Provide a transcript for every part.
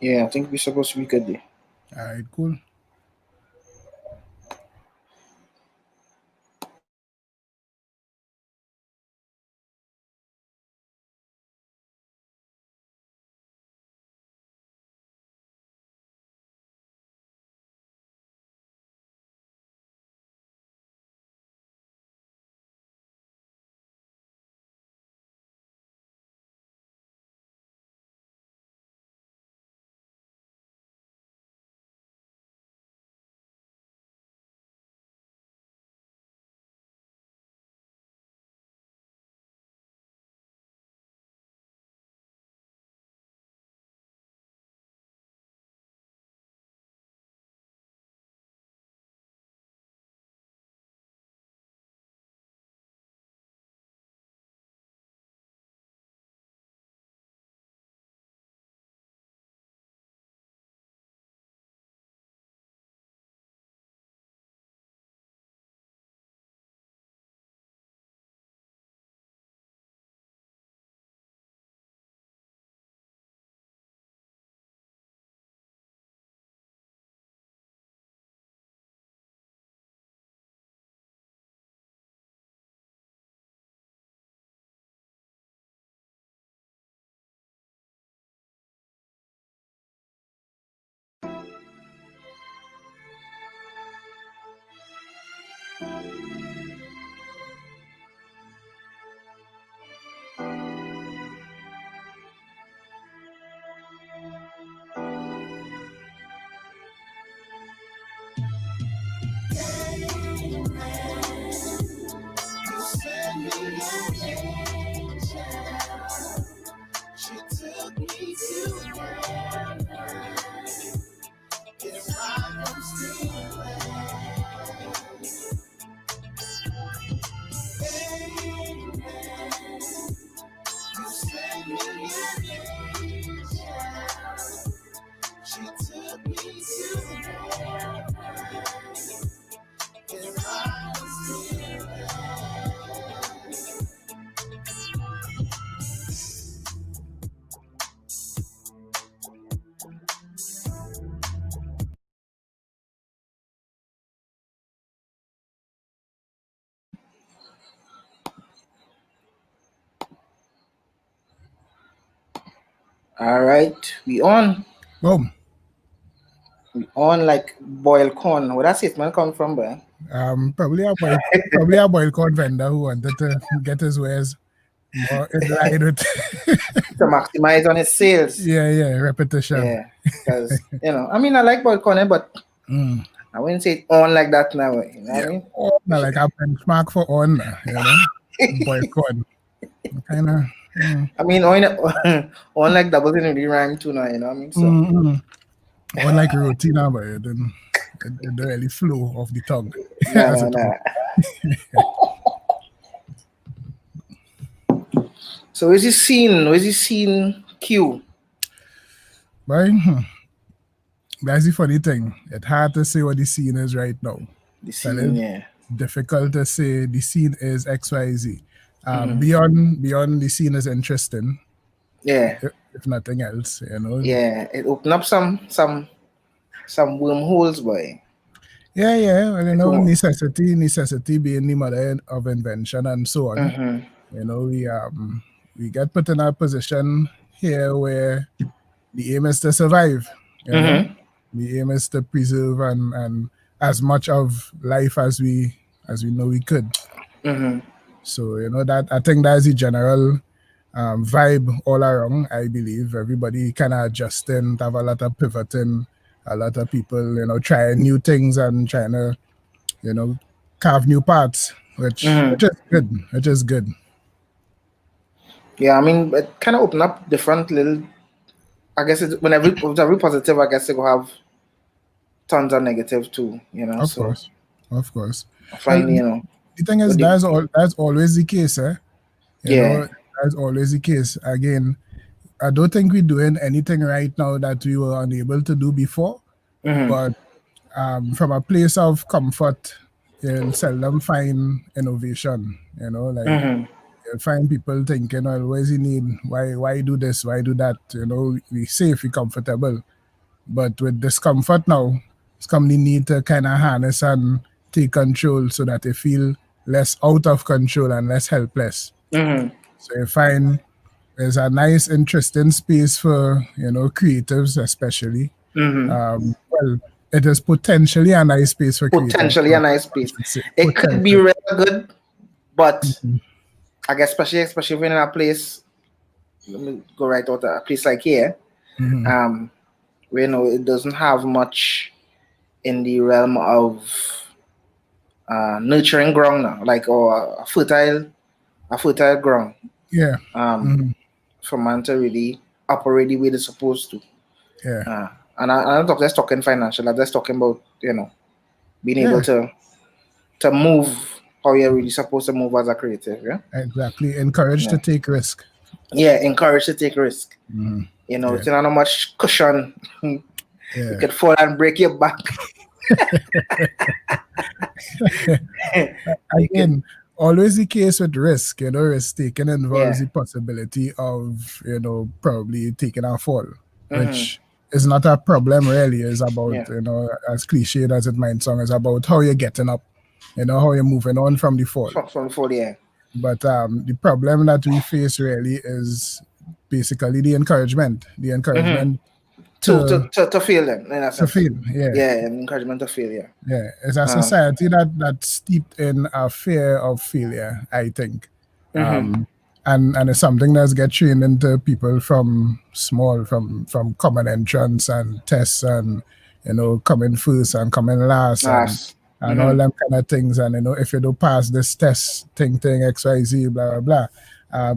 Yeah, I think we're supposed to be good there. All right, cool. All right, we on. Boom. We on like boiled corn. Where that's it, man, come from, boy? Probably a boy corn vendor who wanted to get his wares more in line with To maximize on his sales. repetition. Yeah, because I mean, I like boiled corn, but I wouldn't say it on like that now. You know what I mean? On, like a benchmark for on, boy corn. Kind of. I mean, on like doubles in the rhyme too now. You know what I mean? So. On like routine, but it don't really flow off the tongue. Nah. So where's this scene Q? Right? That's the funny thing. It's hard to say what the scene is right now. The scene, yeah. Difficult to say the scene is XYZ. Beyond the scene is interesting. Yeah. If nothing else, Yeah, it opened up some wormholes, boy. Yeah. Well, Too much. necessity being the mother of invention and so on. We get put in a position here where the aim is to survive. The aim is to preserve and as much of life as we know we could. So that I think that's the general vibe all around. I believe everybody kind of adjusting, have a lot of pivoting, a lot of people trying new things and trying to carve new paths, which is good. Which is good. Yeah, I mean, it kind of open up different little. I guess with every positive, I guess it will have tons of negative too. Of course. I Well, find the thing is, that's always the case, eh? That's always the case. Again, I don't think we're doing anything right now that we were unable to do before. But from a place of comfort, you'll seldom find innovation. You'll find people thinking, well, what does he need? Why do this? Why do that? We safe, we comfortable. But with discomfort now, it's come the need to kind of harness and take control so that they feel less out of control and less helpless. So you find there's a nice, interesting space for creatives, especially. Well, it is potentially a nice space for creatives. Potentially a nice space. It could be really good, but I guess especially when in a place. Let me go right out a place like here, where it doesn't have much in the realm of nurturing ground now, like or a fertile ground. Yeah. For man to really operate the way they're supposed to. Yeah. And I'm not just talking financial. I'm just talking about being able to move how you're really supposed to move as a creative. Yeah. Exactly. Encouraged to take risk. Yeah, encouraged to take risk. It's not much cushion. You could fall and break your back. Again, always the case with risk. Risk taking involves the possibility of probably taking a fall, which is not a problem really. It's about as cliched as it might sound, it's about how you're getting up, how you're moving on from the fall. From fall, yeah. But the problem that we face really is basically the encouragement. The encouragement to fail them. In a sense. To fail, yeah. Yeah, encouragement to fail, yeah. Yeah, it's a society that's steeped in a fear of failure, I think. And it's something that's get trained into people from small, from common entrance and tests and coming first and coming last. And all them kind of things. And if you don't pass this test, thing, XYZ, blah, blah, blah.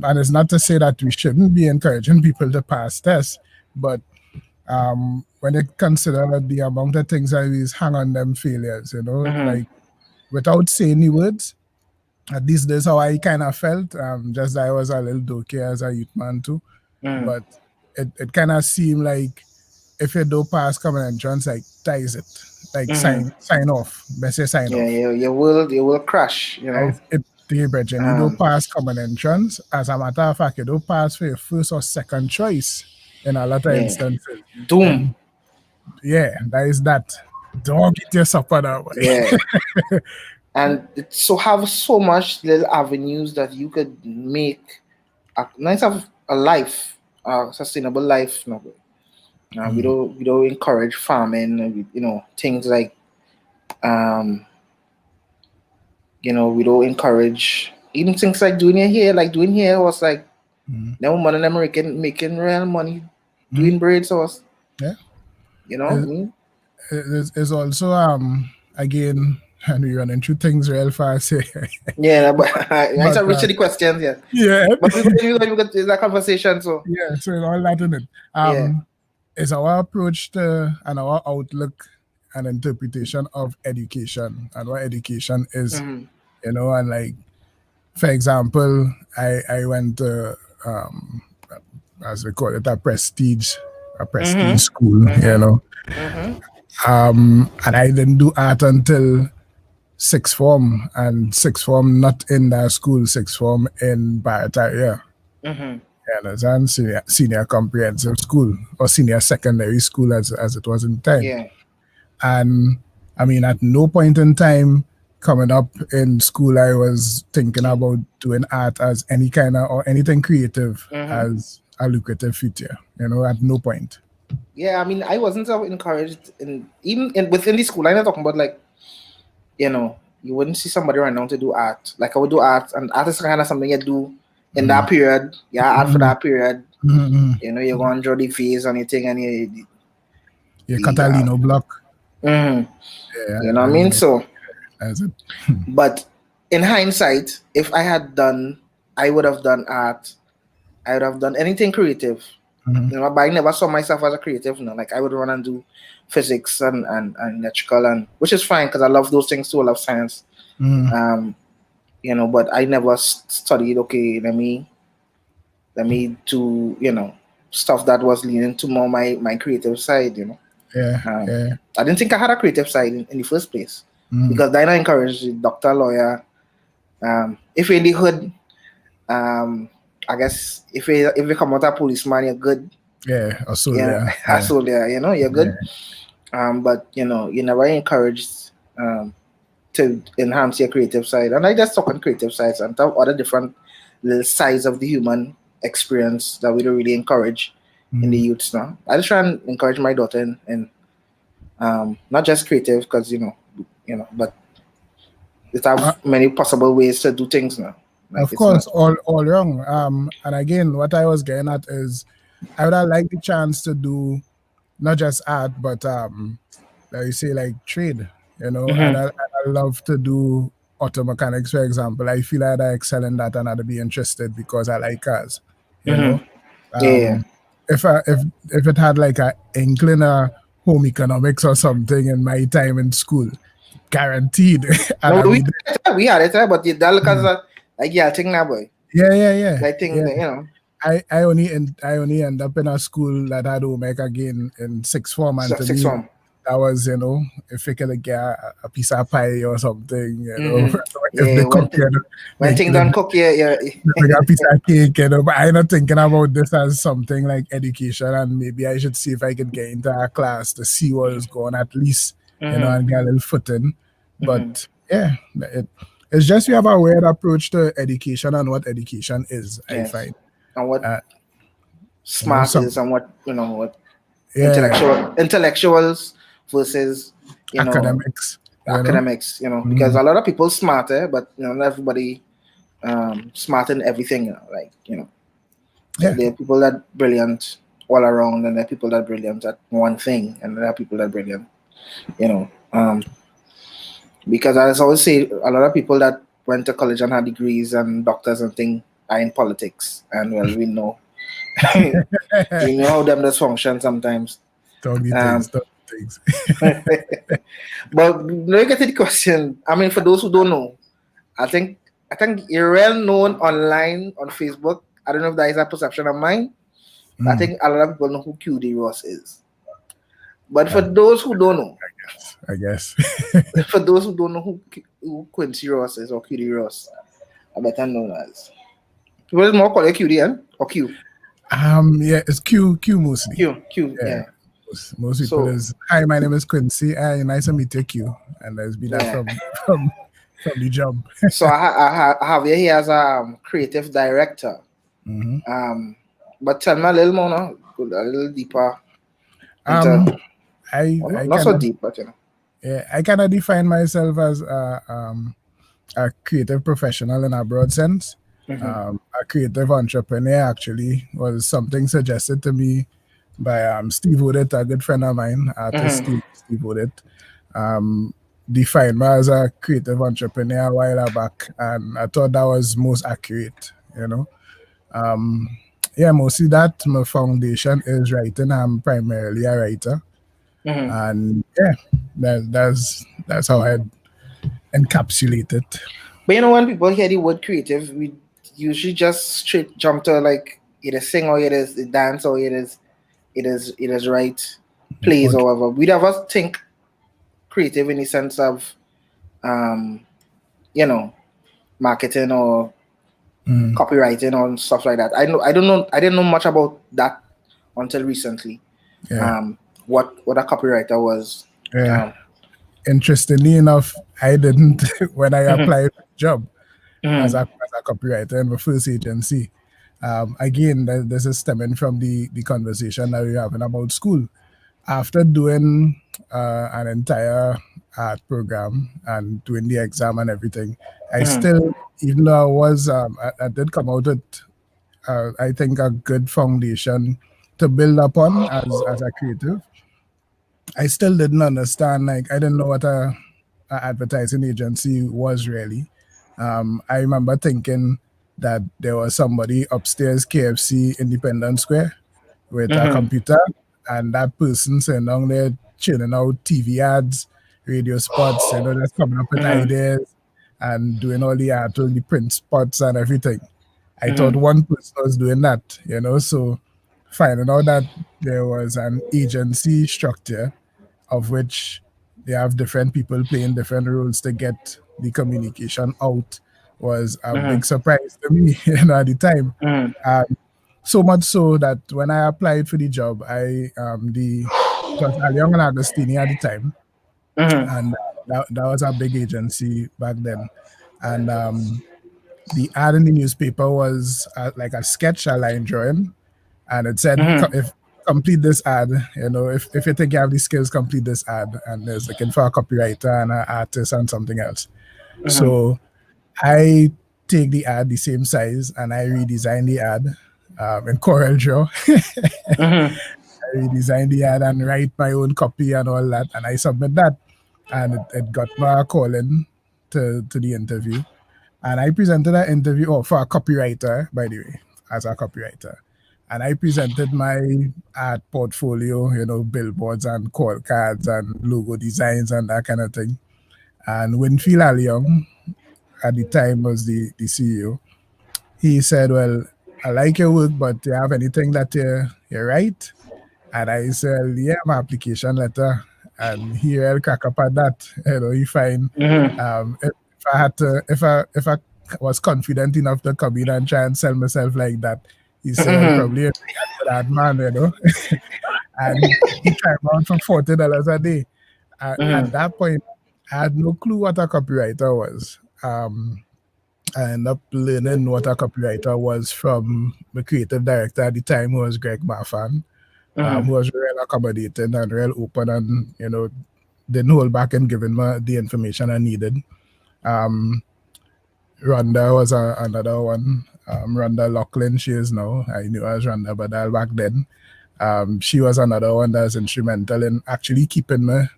And it's not to say that we shouldn't be encouraging people to pass tests, but when you consider the amount of things that we hang on them failures, like without saying the words, at least that's how I kind of felt. Just that I was a little dokey as a youth man too. But it kind of seemed like if you don't pass common entrance, like that is it. Like sign off. Best say sign off. Yeah, you will crash, You don't pass common entrance. As a matter of fact, you don't pass for your first or second choice in a lot of instances. Doom. That is that. Don't get your supper that way. Yeah. And have so much little avenues that you could make a nice of a life, a sustainable life. We don't encourage farming. Things like we don't encourage even things like doing hair was like no one of them making real money doing braid sauce. Yeah. It's also again, and we run into things real fast here. Yeah, but I start reaching the questions, yeah. Yeah. But we got that conversation, so. Yeah, so all that in it. Is our approach to and our outlook and interpretation of education and what education is. And like, for example, I went to as we call it, a prestige school, and I didn't do art until sixth form, and sixth form not in that school, sixth form in Barataria. And senior comprehensive school or senior secondary school as it was in time. Yeah. And I mean, at no point in time coming up in school, I was thinking about doing art as any kind of, or anything creative as a lucrative future, you know, at no point. Yeah, I mean, I wasn't so encouraged within the school. I'm not talking about like, you know, you wouldn't see somebody right now to do art. Like I would do art, and art is kind of something you do in that period. Yeah, art for that period. You know, you go and draw the face on your thing, and you Catalino block. Yeah, you know what I mean? So, that's it. But in hindsight, if I would have done art. I would have done anything creative. You know, but I never saw myself as a creative. You know, like I would run and do physics and electrical, and which is fine because I love those things too. I love science. You know, but I never studied. Okay, let me do, you know, stuff that was leaning to more my creative side. You know, I didn't think I had a creative side in the first place because Dinah encouraged doctor, lawyer. If you're in the hood, I guess if you come out a policeman, you're good. Yeah, a soldier. A soldier, you know, you're good. But you know, you're never encouraged to enhance your creative side. And I just talk on creative sides and talk other different little sides of the human experience that we don't really encourage in the youths now. I just try and encourage my daughter in not just creative, because you know, but it have many possible ways to do things now. Like of course, all wrong. And again, what I was getting at is I would have liked the chance to do not just art, but like you say, like trade. You know, I love to do auto mechanics, for example. I feel like I excel in that, and I'd be interested because I like cars. You know, if it had like a inkling of home economics or something in my time in school, guaranteed. We had it, but that look as a like thing now, boy. Yeah. I think that, you know. I only end up in a school that had home ec again in sixth form, and to me, that was, you know, if you could get a piece of pie or something, you know, if they cook, you know, when things don't cook, yeah, a piece of cake, you know. But I'm not thinking about this as something like education, and maybe I should see if I could get into a class to see what is going at least, you know, and get a little footing. But yeah, it's just you have a weird approach to education and what education is, I find. And what smart is, and what, you know, what intellectuals versus, you academics, you know, because a lot of people smarter, but you know, not everybody smart in everything, you know, like, you know, there are people that are brilliant all around, and there are people that are brilliant at one thing, and there are people that are brilliant, you know, because as I always say, a lot of people that went to college and had degrees and doctors and things are in politics, and well, we know we know how them does function sometimes. Things. But now you get to the question. I mean, for those who don't know, I think you're well known online on Facebook. I don't know if that is a perception of mine. I think a lot of people know who QD Ross is. But for those who don't know, I guess. For those who don't know who Quincy Ross is or QD Ross, I better know as. People more call it QD or Q? Yeah, it's Q mostly. Q, yeah. Most people is, hi, my name is Quincy. Nice to meet you, Q. And let's be that from the job. So I have you here as a creative director. But tell me a little more now, a little deeper. Not so deep, but you know. Yeah, I kind of define myself as a creative professional in a broad sense. A creative entrepreneur actually was something suggested to me by Steve Woodett, a good friend of mine, artist Steve Woodett. Defined me as a creative entrepreneur a while back, and I thought that was most accurate, you know. Mostly that. My foundation is writing. I'm primarily a writer. And that's how I encapsulate it. But you know, when people hear the word creative, we usually just straight jump to like either sing or it is dance or it is write plays or whatever. We never think creative in the sense of you know, marketing or copywriting or stuff like that. I didn't know much about that until recently. What a copywriter was. interestingly enough, I didn't when I applied for the job as Mm-hmm. a copywriter in my first agency. Again, this is stemming from the conversation that we were having about school. After doing an entire art program and doing the exam and everything, I still, even though I was, I did come out with, I think, a good foundation to build upon as a creative. I still didn't understand, like, I didn't know what a advertising agency was really. I remember thinking that there was somebody upstairs KFC Independence Square with a Mm-hmm. computer, and that person sitting down there churning out TV ads, radio spots, just coming up with Mm-hmm. ideas and doing all the art, all the print spots and everything. I thought Mm-hmm. one person was doing that, so finding out that there was an agency structure of which they have different people playing different roles to get the communication out was a big surprise to me, at the time. Mm-hmm. So much so that when I applied for the job, it was Alliong and Agostini at the time, Mm-hmm. and that was a big agency back then. And the ad in the newspaper was like a sketch, a line drawing, and it said, Mm-hmm. if complete this ad, if you think you have the skills, complete this ad. And there's looking for a copywriter and an artist and something else. Mm-hmm. So I take the ad the same size and I redesign the ad in Corel Draw. Mm-hmm. I redesign the ad and write my own copy and all that, and I submit that. And it got my call in to the interview. And I presented an interview for a copywriter, by the way, as a copywriter. And I presented my art portfolio, billboards and call cards and logo designs and that kind of thing. And Winfield Alliong, at the time, was the CEO. He said, "Well, I like your work, but do you have anything that you write?" And I said, "Yeah, my application letter." And he will crack up at that. He find if I had to, if I was confident enough to come in and try and sell myself like that, he said, "Well, probably a bad man, And he tried out for $40 a day. At that point, I had no clue what a copywriter was. I ended up learning what a copywriter was from the creative director at the time, who was Greg Maffan, who was real accommodating and real open and, didn't hold back in giving me the information I needed. Rhonda was another one. Rhonda Lachlan, she is now. I knew her as Rhonda Badal back then. She was another one that was instrumental in actually keeping me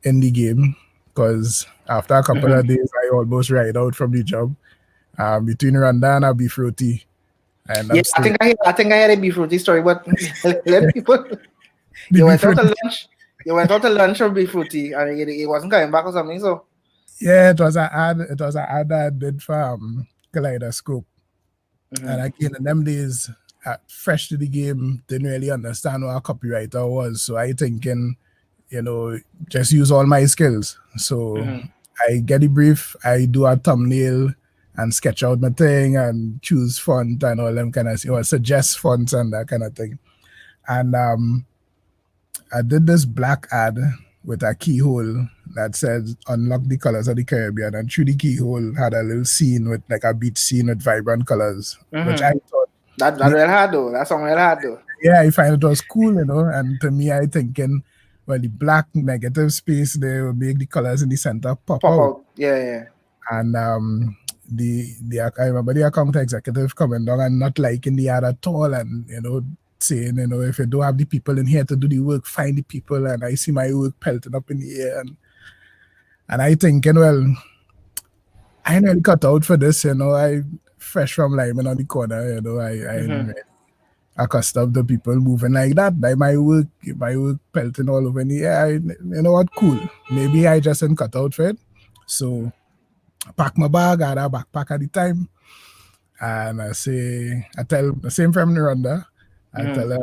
in the game, because after a couple of days, I almost ride out from the job. Between Rhonda and a beef roti. Yeah, I think I had a beef roti story, but let people. You went out to lunch. You went out to lunch for beef roti, and it wasn't coming back or something. So yeah, it was an ad. It was an ad that I did for Kaleidoscope. And again, in them days, fresh to the game, didn't really understand what a copywriter was. So I thinking, just use all my skills. So I get the brief, I do a thumbnail and sketch out my thing and choose font and all them kind of, suggest fonts and that kind of thing. And I did this black ad with a keyhole that says "Unlock the Colors of the Caribbean," and through the keyhole had a little scene with like a beach scene with vibrant colors, which I thought that real hard though. That's something real hard though. Yeah, I find it was cool, and to me, I thinking, well, the black negative space there will make the colors in the center pop out. Yeah. And I remember the account executive coming down and not liking the ad at all, and saying, if you don't have the people in here to do the work, find the people. And I see my work pelting up in the air, and I thinking, well, I ain't really cut out for this, I fresh from Lyman on the corner, I ain't really accustomed to people moving like that. By my work pelting all over in the air. You know what, cool. Maybe I just ain't cut out for it. So I pack my bag, I had a backpack at the time. And I tell the same from Rhonda, I tell her,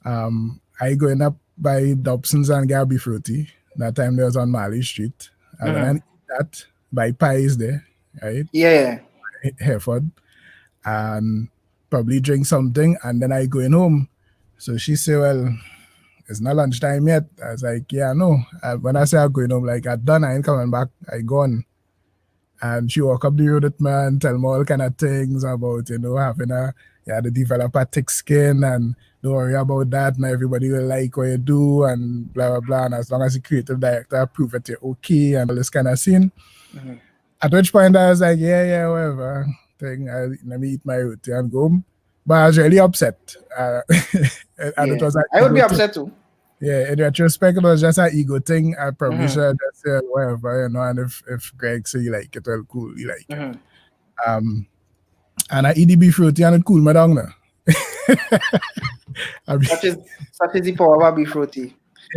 well, I going up by Dobson's and get beef roti. That time they was on Marley Street. I'm gonna eat that, buy pies there, right? Yeah. Hereford. And probably drink something, and then I going home. So she said, well, it's not lunchtime yet. I was like, yeah, no. When I say I'm going home, like, I'm done, I ain't coming back, I gone. And she walk up the road with me and tell me all kind of things about, having to develop a thick skin and don't worry about that. And everybody will like what you do and blah, blah, blah. And as long as the creative director prove that you're okay and all this kind of scene. Mm-hmm. At which point I was like, yeah, whatever. Let me eat my roti and go home. But I was really upset. And it was like, I would be upset too. Yeah, in retrospect, it was just an ego thing. I probably should just say whatever, and if Greg say you like it, well, cool, you like it. And I eat the beef roti and it cool me down now. Such is the power of beef roti.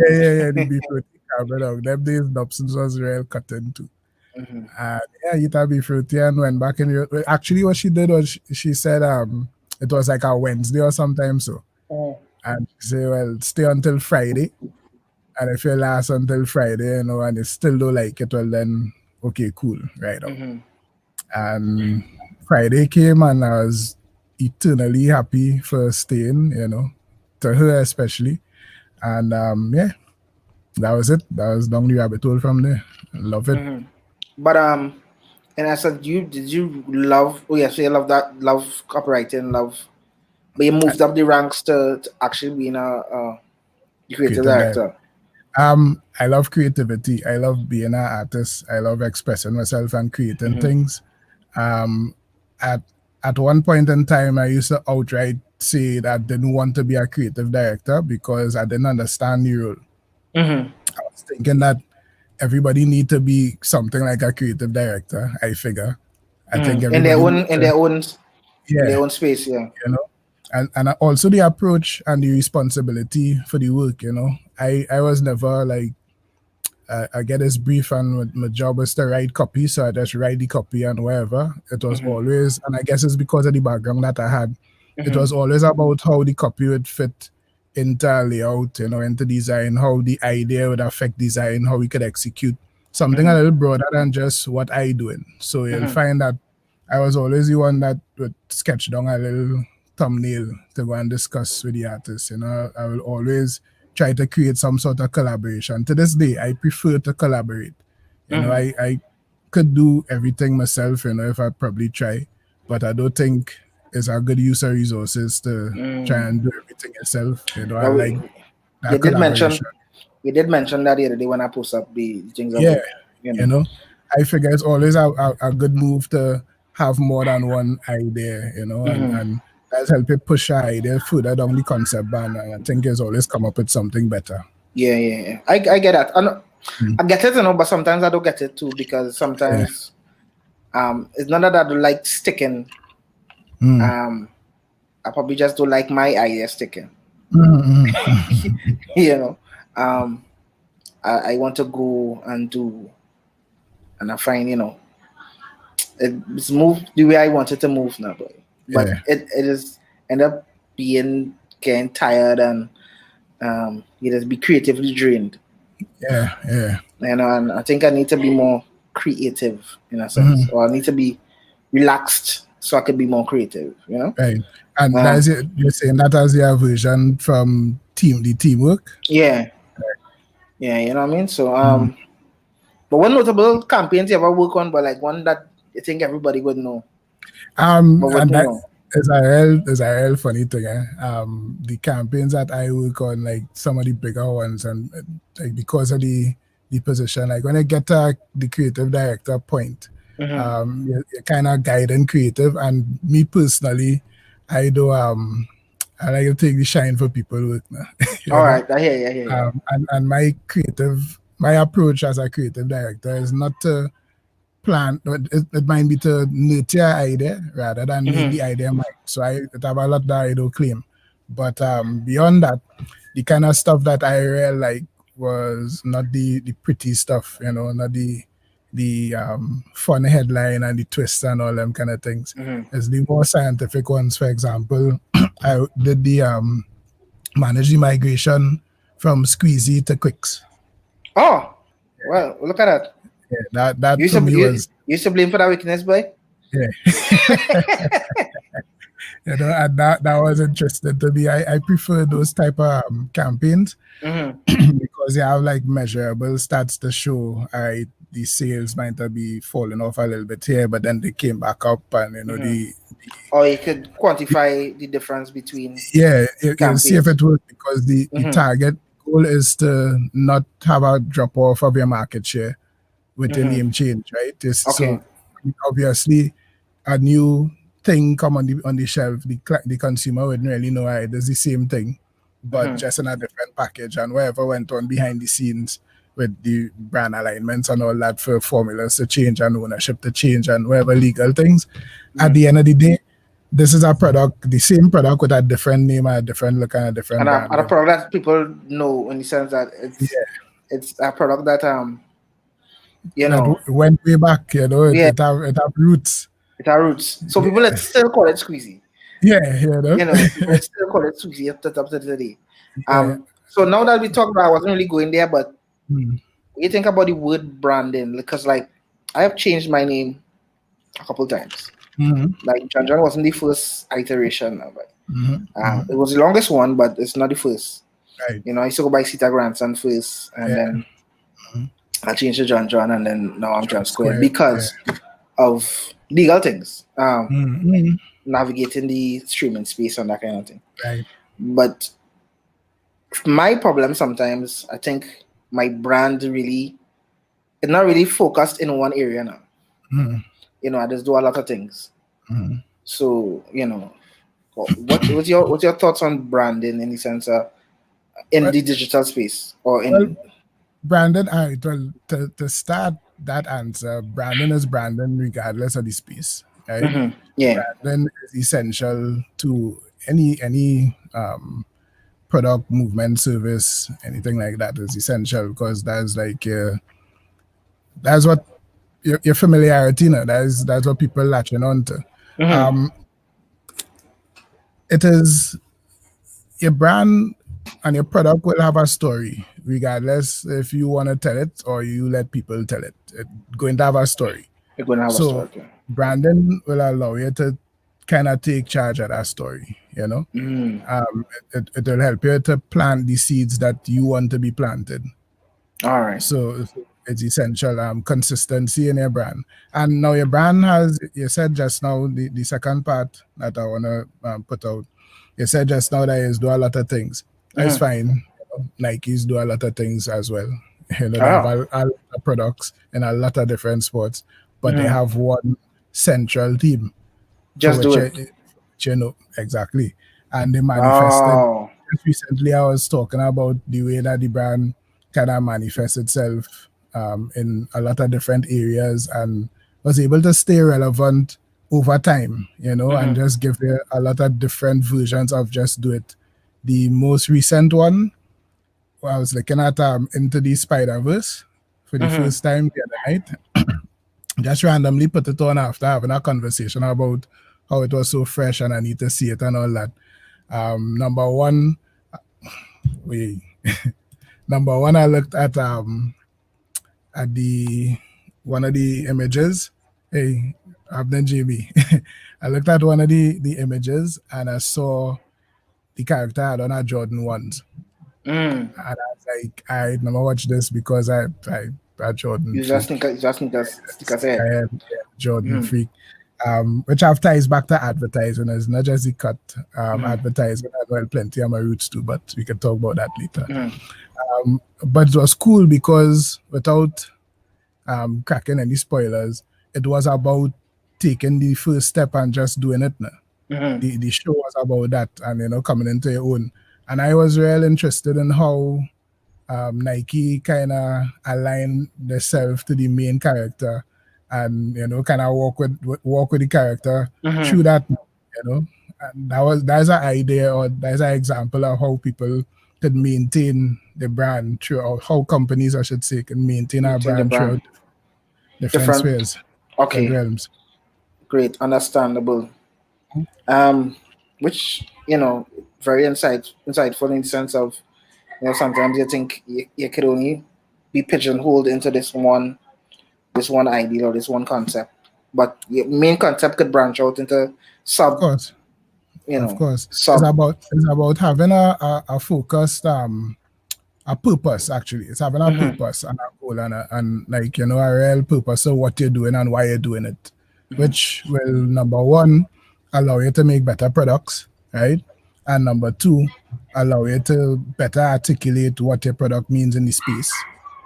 Yeah, the beef roti calm me down. Them days, Dobson's was real cutting too. And I eat a beef roti and went back in. Actually, what she did was she said it was like a Wednesday or sometime so. And she said, well, stay until Friday. And if you last until Friday, and you still don't like it, well then, okay, cool, right up. And Friday came and I was eternally happy for staying, to her especially. And that was it. That was down the rabbit hole from there. I love it. But and I said, did you love? Oh yes, you love copywriting, but you moved up the ranks to actually being a creative director. I love creativity. I love being an artist. I love expressing myself and creating things. At one point in time, I used to outright say that I didn't want to be a creative director because I didn't understand the role. I was thinking that everybody need to be something like a creative director. I figure. I think in their own space, yeah. And also the approach and the responsibility for the work, I was never like, I get this brief and my job was to write copy, so I just write the copy and whatever. It was always, and I guess it's because of the background that I had, it was always about how the copy would fit into layout, into design, how the idea would affect design, how we could execute something a little broader than just what I doing. So you'll find that I was always the one that would sketch down a little thumbnail to go and discuss with the artist. I will always try to create some sort of collaboration. To this day, I prefer to collaborate. I could do everything myself, if I probably try, but I don't think it's a good use of resources to try and do everything yourself. I like that you did mention that the other day when I post up the things. I figure it's always a good move to have more than one idea, and that's help you push an idea further down the concept band, and I think it's always come up with something better. Yeah. I get that. I get it, but sometimes I don't get it too, because sometimes it's not that I don't like sticking. I probably just don't like my idea sticking. I want to go and do, and I find it's moved the way I want it to move now, but it is end up getting tired and you just be creatively drained. And I think I need to be more creative in a sense, or I need to be relaxed so I could be more creative. Right. And that's it. You're saying that as your version from the teamwork. Yeah. Yeah, you know what I mean. So but one notable campaigns you ever work on, but like one that you think everybody would know. And that is a real funny thing. The campaigns that I work on, like some of the bigger ones, and like because of the position, like when I get to the creative director point, you're kind of guiding creative, and me personally, I do I like to take the shine for people work now. All right, I hear you. And my approach as a creative director is not to plan. It might be to nurture idea rather than make the idea mine. So I have a lot that I don't claim. But beyond that, the kind of stuff that I really like was not the pretty stuff, not the fun headline and the twist and all them kind of things. It's the more scientific ones. For example, I did the manage the migration from Squeezy to Quicks. Oh, well, look at that. Yeah, that for me was... You used to blame for that weakness, boy? Yeah. You know, and that was interesting to me. I prefer those type of campaigns because they have like measurable stats to show, all right, the sales might be falling off a little bit here, but then they came back up, and you know or you could quantify the difference between you see if campaigns. it works, because the target goal is to not have a drop off of your market share with the name change, right? So obviously a new thing come on the shelf, the consumer wouldn't really know, it is the same thing, but just in a different package, and whatever went on behind the scenes with the brand alignments and all that for formulas to change and ownership to change and whatever legal things. At the end of the day, this is a product, the same product with a different name, a different look, and a different brand. And a product that people know, in the sense that it's a product that you know, that went way back, you know, it have roots. It has roots. So people still call it squeezy. Yeah, you know. People still call it squeezy up to today. So now that we talked about, I wasn't really going there, but you think about the word branding, because like I have changed my name a couple times. Like John wasn't the first iteration of it. It was the longest one, but it's not the first. Right. You know, I used to go by Sita Grandson first, and then I changed to John, and then now I'm John Square because of legal things. Navigating the streaming space and that kind of thing. Right. But my problem sometimes, I think my brand really, it's not really focused in one area now. You know, I just do a lot of things. So, you know, what's your thoughts on branding in the sense of in the digital space or in branding? Well, to start that answer, branding is branding regardless of the space, right? Branding is essential to any product, movement, service, anything like that is essential, because that's like that's what your familiarity, that's what people latching on to. It is your brand and your product will have a story, regardless if you want to tell it or you let people tell it. It's going to have a story. It's going to have a story. Branding will allow you to kind of take charge of that story, you know. It will help you to plant the seeds that you want to be planted. All right. So it's essential, consistency in your brand. And now your brand has, you said just now, the second part that I want to put out, you said just now that is do a lot of things. That's fine. You know, Nikes do a lot of things as well. You know, they have a lot of products in a lot of different sports, but they have one central team. Just do it. You know, exactly. And they manifested. Just recently, I was talking about the way that the brand kind of manifests itself in a lot of different areas, and was able to stay relevant over time, you know, and just give you a lot of different versions of Just Do It. The most recent one, I was looking at Into the Spider-Verse for the first time the other night. Just randomly put it on after having a conversation about how it was so fresh and I need to see it and all that. Number one, I looked at the one of the images. Hey, Abner JB. I looked at one of the images and I saw the character had on a Jordan 1s. And I was like, I never watched this because I Jordan. You just think I am Jordan freak. Which have ties back to advertising. It's not just the cut. Advertising as well, plenty of my roots too, but we can talk about that later. But it was cool because without cracking any spoilers, it was about taking the first step and just doing it now. The show was about that, and you know, coming into your own. And I was really interested in how Nike kind of aligned themselves to the main character, and you know, kind of walk with the character through that, you know. And that's an idea, or that's an example of how people could maintain the brand throughout, how companies, I should say, can maintain our brand throughout different spheres, different realms. Great, understandable. Which, you know, very insightful in the sense of, you know, sometimes you think you could only be pigeonholed into this one ideal or this one concept, but your main concept could branch out into sub Of course. So It's about having a focused a purpose. Actually, it's having a purpose and a goal and like, you know, a real purpose of what you're doing and why you're doing it, which will, number one, allow you to make better products, right? And number two, allow you to better articulate what your product means in the space.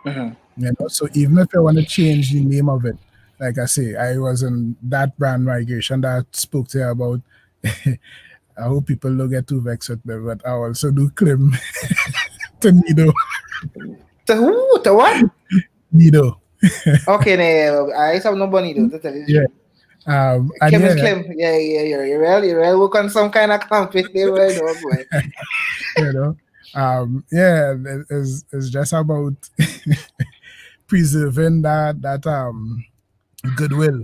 You know, so even if you want to change the name of it, like I say, I was in that brand migration that I spoke to you about. I hope people don't get too vexed with me, but I also do claim to Nido. to who? To what? Nido. Okay, I have no Nido to tell you. Yeah. And Kim is Kim. Yeah, you're real work on some kind of campaign there, boy. You know, yeah, it's just about preserving that goodwill,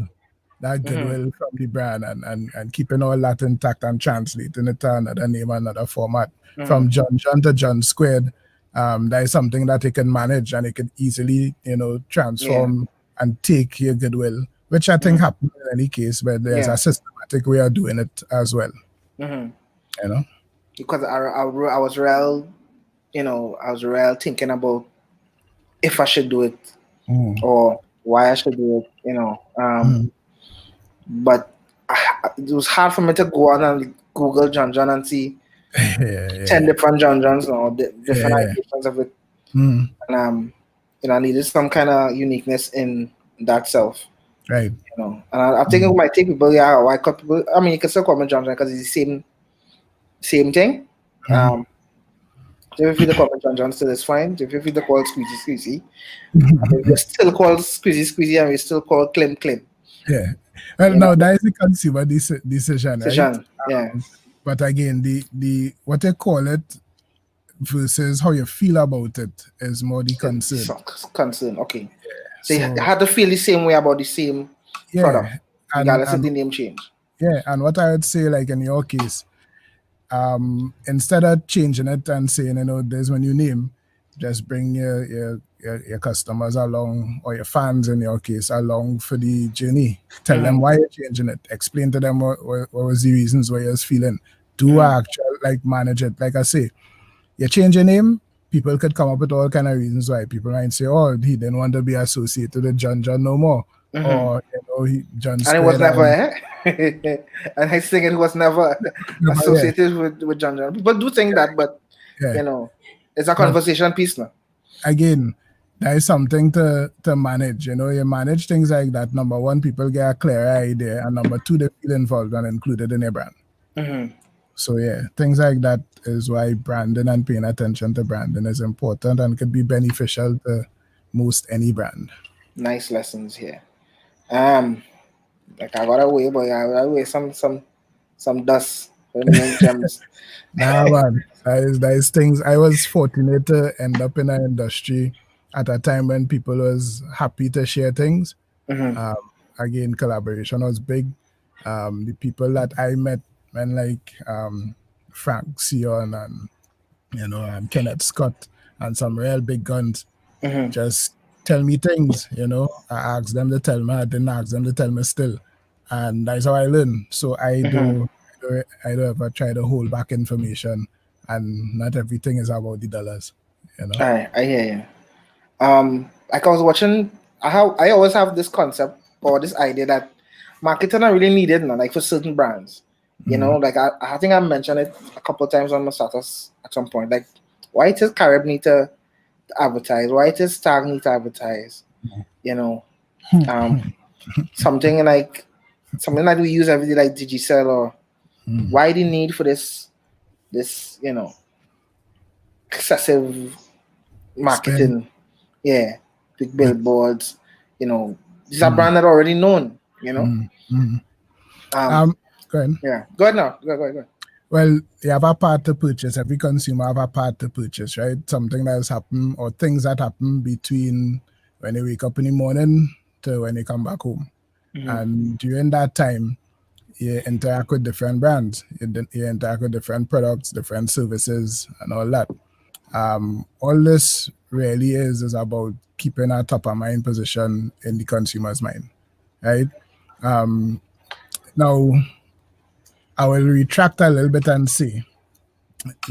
from the brand and keeping all that intact and translating it to another name, another format. From John to John Squared, that is something that you can manage and you can easily, you know, transform and take your goodwill, which I think happens in any case, but there's a systematic way of doing it as well. You know? Because I was real, you know, I was real thinking about if I should do it or why I should do it, you know. But it was hard for me to go on and Google John and see 10 different Johns or different iterations of it. And you know, I needed some kind of uniqueness in that self. Right. You know, and I think it might take people, why call people, I mean, you can still call me John because it's the same thing. If you call me John still is fine. If you call Squeezy, we still call Squeezy and we still call Clim. Yeah. Well, no, that is the consumer decision, right? Yeah. But again, the what they call it versus how you feel about it is more the concern. Concern, okay. So you have to feel the same way about the same product, regardless of the name change. Yeah, and what I would say, like in your case, instead of changing it and saying, you know, there's my new name, just bring your customers along, or your fans in your case, along for the journey. Tell them why you're changing it. Explain to them what was the reasons why you're feeling. Do actually like manage it. Like I say, you change your name, people could come up with all kind of reasons why. People might say, oh, he didn't want to be associated with John no more. Or, you know, John and it was never and I think it was never associated with John. People do think that, but you know, it's a conversation piece now. Again, that is something to manage. You know, you manage things like that. Number one, people get a clear idea, and number two, they feel involved and included in your brand. So yeah, things like that is why branding and paying attention to branding is important and could be beneficial to most any brand. Nice lessons here. Like I got away, but I got away some dust for the gems. Nah, man, that is things. I was fortunate to end up in an industry at a time when people was happy to share things. Again, collaboration was big. The people that I met, men like Frank Sion and, you know, Kenneth Scott and some real big guns, just tell me things. You know, I asked them to tell me, I didn't ask them to tell me still, and that's how I learn. So I don't ever try to hold back information, and not everything is about the dollars. You know. I hear you. Like I was watching, I always have this concept or this idea that marketing are really needed now, like for certain brands. You know, like I think I mentioned it a couple of times on my status at some point. Like, why does Carib need to advertise? Why does Stag need to advertise? You know, something like we use every day, like Digicel, or why the need for this, you know, excessive marketing? Spend. Yeah, big billboards. You know, these are brands that are already known. You know. Go ahead. Yeah, go ahead now. Go ahead. Well, you have a part to purchase. Every consumer have a part to purchase, right? Something that's happened or things that happen between when you wake up in the morning to when you come back home. And during that time, you interact with different brands. You interact with different products, different services, and all that. All this really is about keeping a top of mind position in the consumer's mind, right? Now, I will retract a little bit and say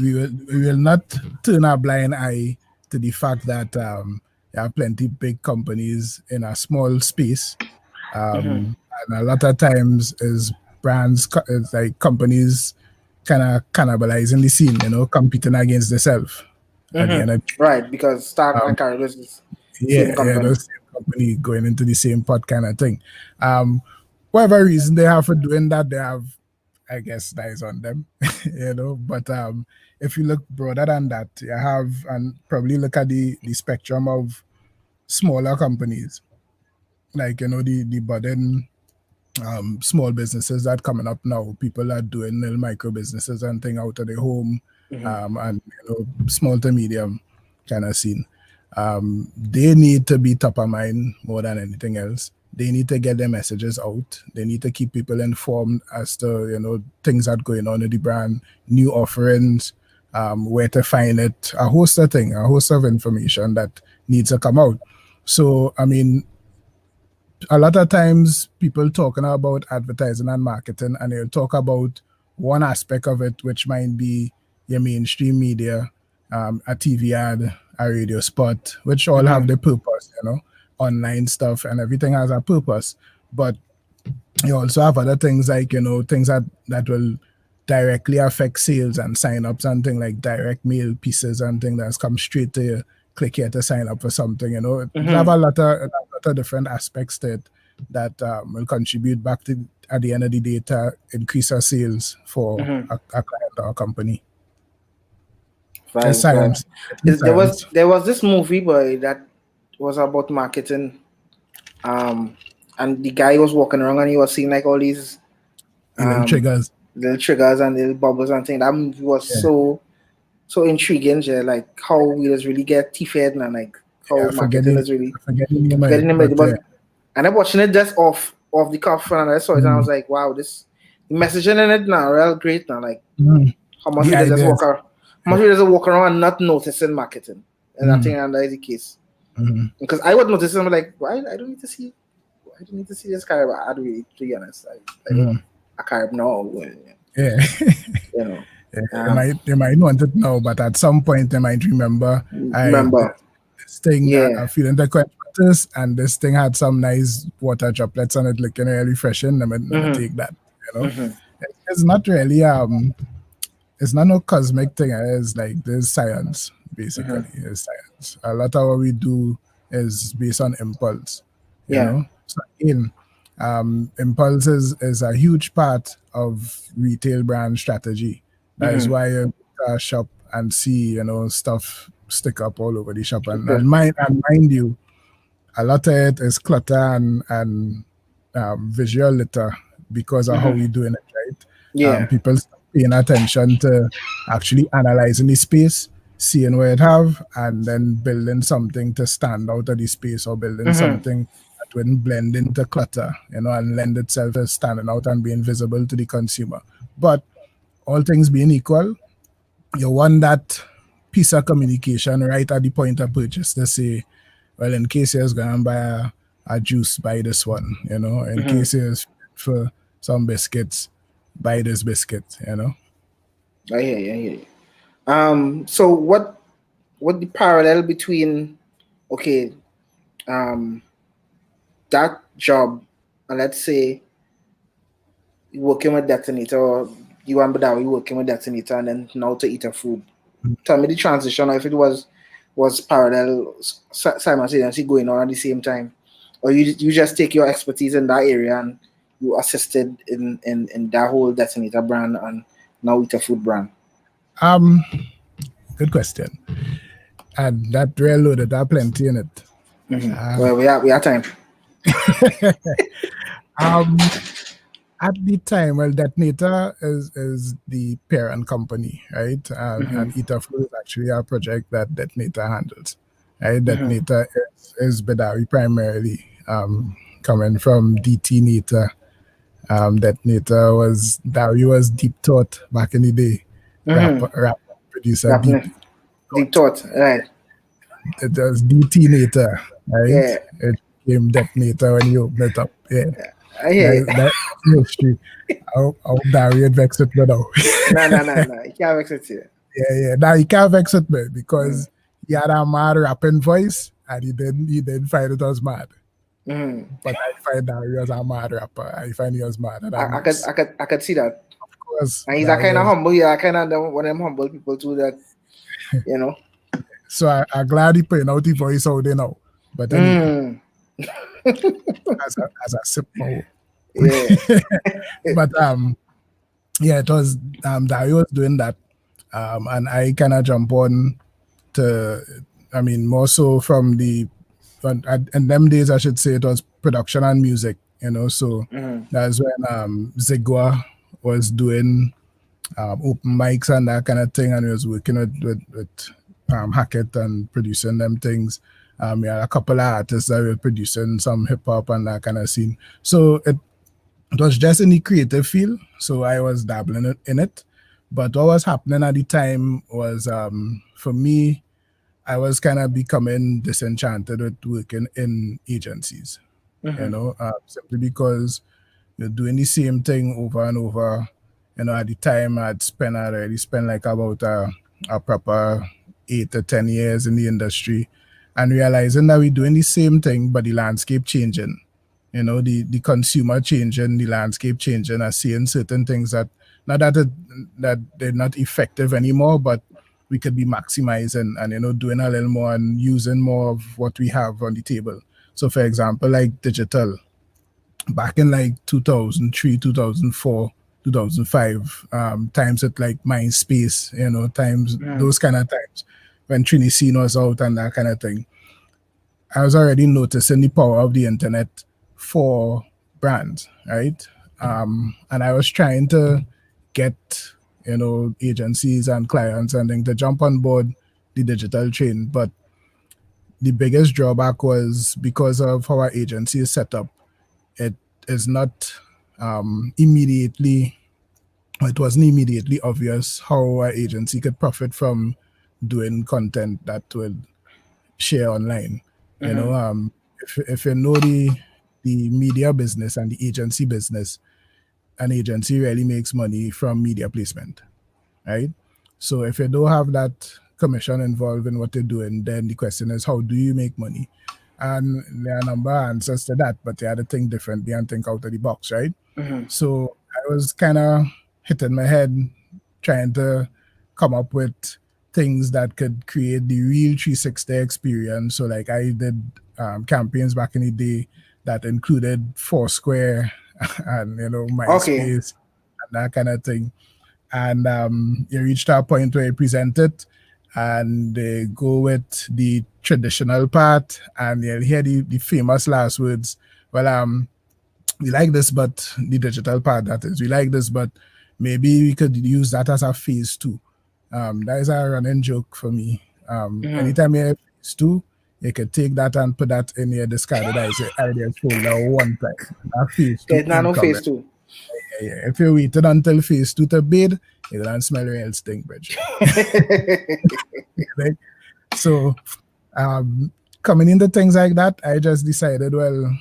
we will not turn a blind eye to the fact that there are plenty big companies in a small space, and a lot of times is brands it's like companies kind of cannibalizing the scene, competing against themselves. At the end of right, because Stark and Caribous is same company going into the same pot kind of thing. Whatever reason they have for doing that, they have, I guess, that is on them, But if you look broader than that, you have, and probably look at the spectrum of smaller companies, like, the budding small businesses that coming up now. People are doing little micro businesses and thing out of their home, and small to medium kind of scene. They need to be top of mind more than anything else. They need to get their messages out. They need to keep people informed as to things that are going on in the brand, new offerings, where to find it, a host of information that needs to come out. So I mean, a lot of times people talking about advertising and marketing, and they'll talk about one aspect of it, which might be your mainstream media, a TV ad, a radio spot, which all have their purpose, online stuff, and everything has a purpose. But you also have other things like, things that will directly affect sales and sign-ups, and things like direct mail pieces and things that's come straight to you. Click here to sign up for something, It have a lot of different aspects to it that will contribute back to, at the end of the day, to increase our sales for a client or a company. Science. There was this movie, boy, that was about marketing, and the guy was walking around and he was seeing like all these little triggers and little bubbles and things. That movie was so intriguing, like how we just really get T-fed and like how marketing is really getting in the and I'm watching it just off the cuff, and I saw it and I was like, wow, the messaging in it now real great now. Like how much we just walk around. How much we just walk around and not noticing marketing, and I think that is the case. Because I would notice, I'm like, why I don't need to see this Carib ad, really, to be honest. Like a Carib now. Yeah. They might want it now, but at some point they might remember. This thing that I feel in the quenchers, and this thing had some nice water droplets on it, looking really refreshing. I'm gonna take that. It's not really it's not no cosmic thing. It's like there's science, basically. It's science. A lot of what we do is based on impulse. You know? So again, impulse is a huge part of retail brand strategy. That is why you shop and see, stuff stick up all over the shop. And mind you, a lot of it is clutter and visual litter because of how we're doing it, right? People paying attention to actually analyzing the space, seeing where it have, and then building something to stand out of the space, or building something that wouldn't blend into clutter, and lend itself to standing out and being visible to the consumer. But all things being equal, you want that piece of communication right at the point of purchase to say, well, in case you're going to buy a juice, buy this one, in case you're for some biscuits, buy this biscuit, I hear you. So what the parallel between, that job, and let's say you working with Detonator, or you and Badawi working with Detonator, and then now to Eater Food. Tell me the transition, or if it was parallel, simultaneously going on at the same time, or you just take your expertise in that area and you assisted in that whole Detonator brand and now Eater Food brand. Good question. And that real loaded, there are plenty in it. Well, we have time. At the time, well, Detonator is the parent company, right? And Eater Food is actually a project that Detonator handles, right? Detonator is Badawi primarily, coming from Detonator. Detonator was Deep Thought back in the day. Rapper, producer, Deep Thought, right? It was Detonator, right? Yeah. It became Detonator when you opened it up. Yeah. That history. I hope Dario vex with me now. No. You can't vex it here. Yeah. Now he can't vex with me because he had a mad rapping voice and he didn't find it was mad. But I find Dario as a mad rapper. I find he was mad. And I could see that. Of course. And he's a kind of humble. Yeah, kind of one of them humble people too. That So I'm glad he putting out the voice out there now. But anyway, as a sip more. Yeah. But it was Dario was doing that. And I kind of jump on to, more so from in them days, I should say it was production and music, so that's when Zigua was doing open mics and that kind of thing, and he was working with Hackett and producing them things. We had a couple of artists that were producing some hip hop and that kind of scene. So it was just in the creative field, so I was dabbling in it. But what was happening at the time was, for me, I was kind of becoming disenchanted with working in agencies, simply because you're doing the same thing over and over. At the time I'd already spent like about a proper 8 to 10 years in the industry, and realizing that we're doing the same thing, but the landscape changing, the consumer changing, the landscape changing, and seeing certain things that, not that they're not effective anymore, but we could be maximizing and, doing a little more and using more of what we have on the table. So for example, like digital, back in like 2003, 2004, 2005, times at like MySpace, times, those kind of times when Trini Scene was out and that kind of thing, I was already noticing the power of the internet for brands, right? And I was trying to get, agencies and clients and things to jump on board the digital train. But the biggest drawback was because of how our agency is set up, it wasn't immediately obvious how our agency could profit from doing content that would share online. If you know the media business and the agency business, an agency really makes money from media placement, right? So if you don't have that commission involved in what you're doing, then the question is, how do you make money? And there are a number of answers to that, but you had to think differently and think out of the box, right? So I was kind of hitting my head trying to come up with things that could create the real 360 experience. So like I did campaigns back in the day that included Foursquare and MySpace and that kind of thing. And you reach to a point where you present it and they go with the traditional part and you'll hear the famous last words. Well, we like this, but the digital part, that is, we like this, but maybe we could use that as a phase 2. That is a running joke for me. Anytime you have phase 2, you could take that and put that in your discarded ideas folder one time. Phase 2. There's no phase 2. Yeah. If you waited until phase 2 to bid, you don't smell real stink, bridge. So, coming into things like that, I just decided, well,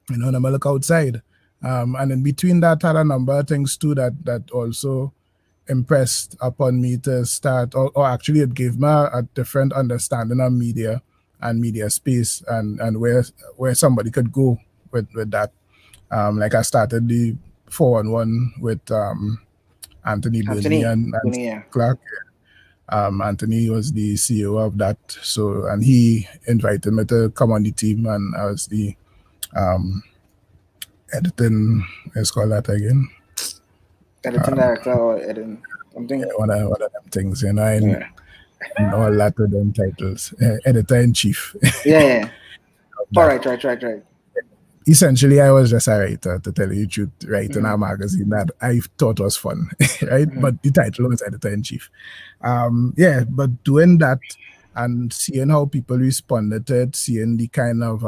I'm gonna look outside. And in between that, had a number of things too that also impressed upon me to start, or actually it gave me a different understanding of media and media space and where somebody could go with that. Like I started the 411 with Anthony Burney and Clark. Anthony was the CEO of that, so, and he invited me to come on the team, and I was the editing, let's call that again. Editing director or editing something? Yeah, one of them things, and all that with them titles. Editor-in-chief. Yeah. All right. Essentially, I was just a writer, to tell you the truth, writing a magazine that I thought was fun, right? But the title was editor-in-chief. But doing that and seeing how people responded to it, seeing the kind of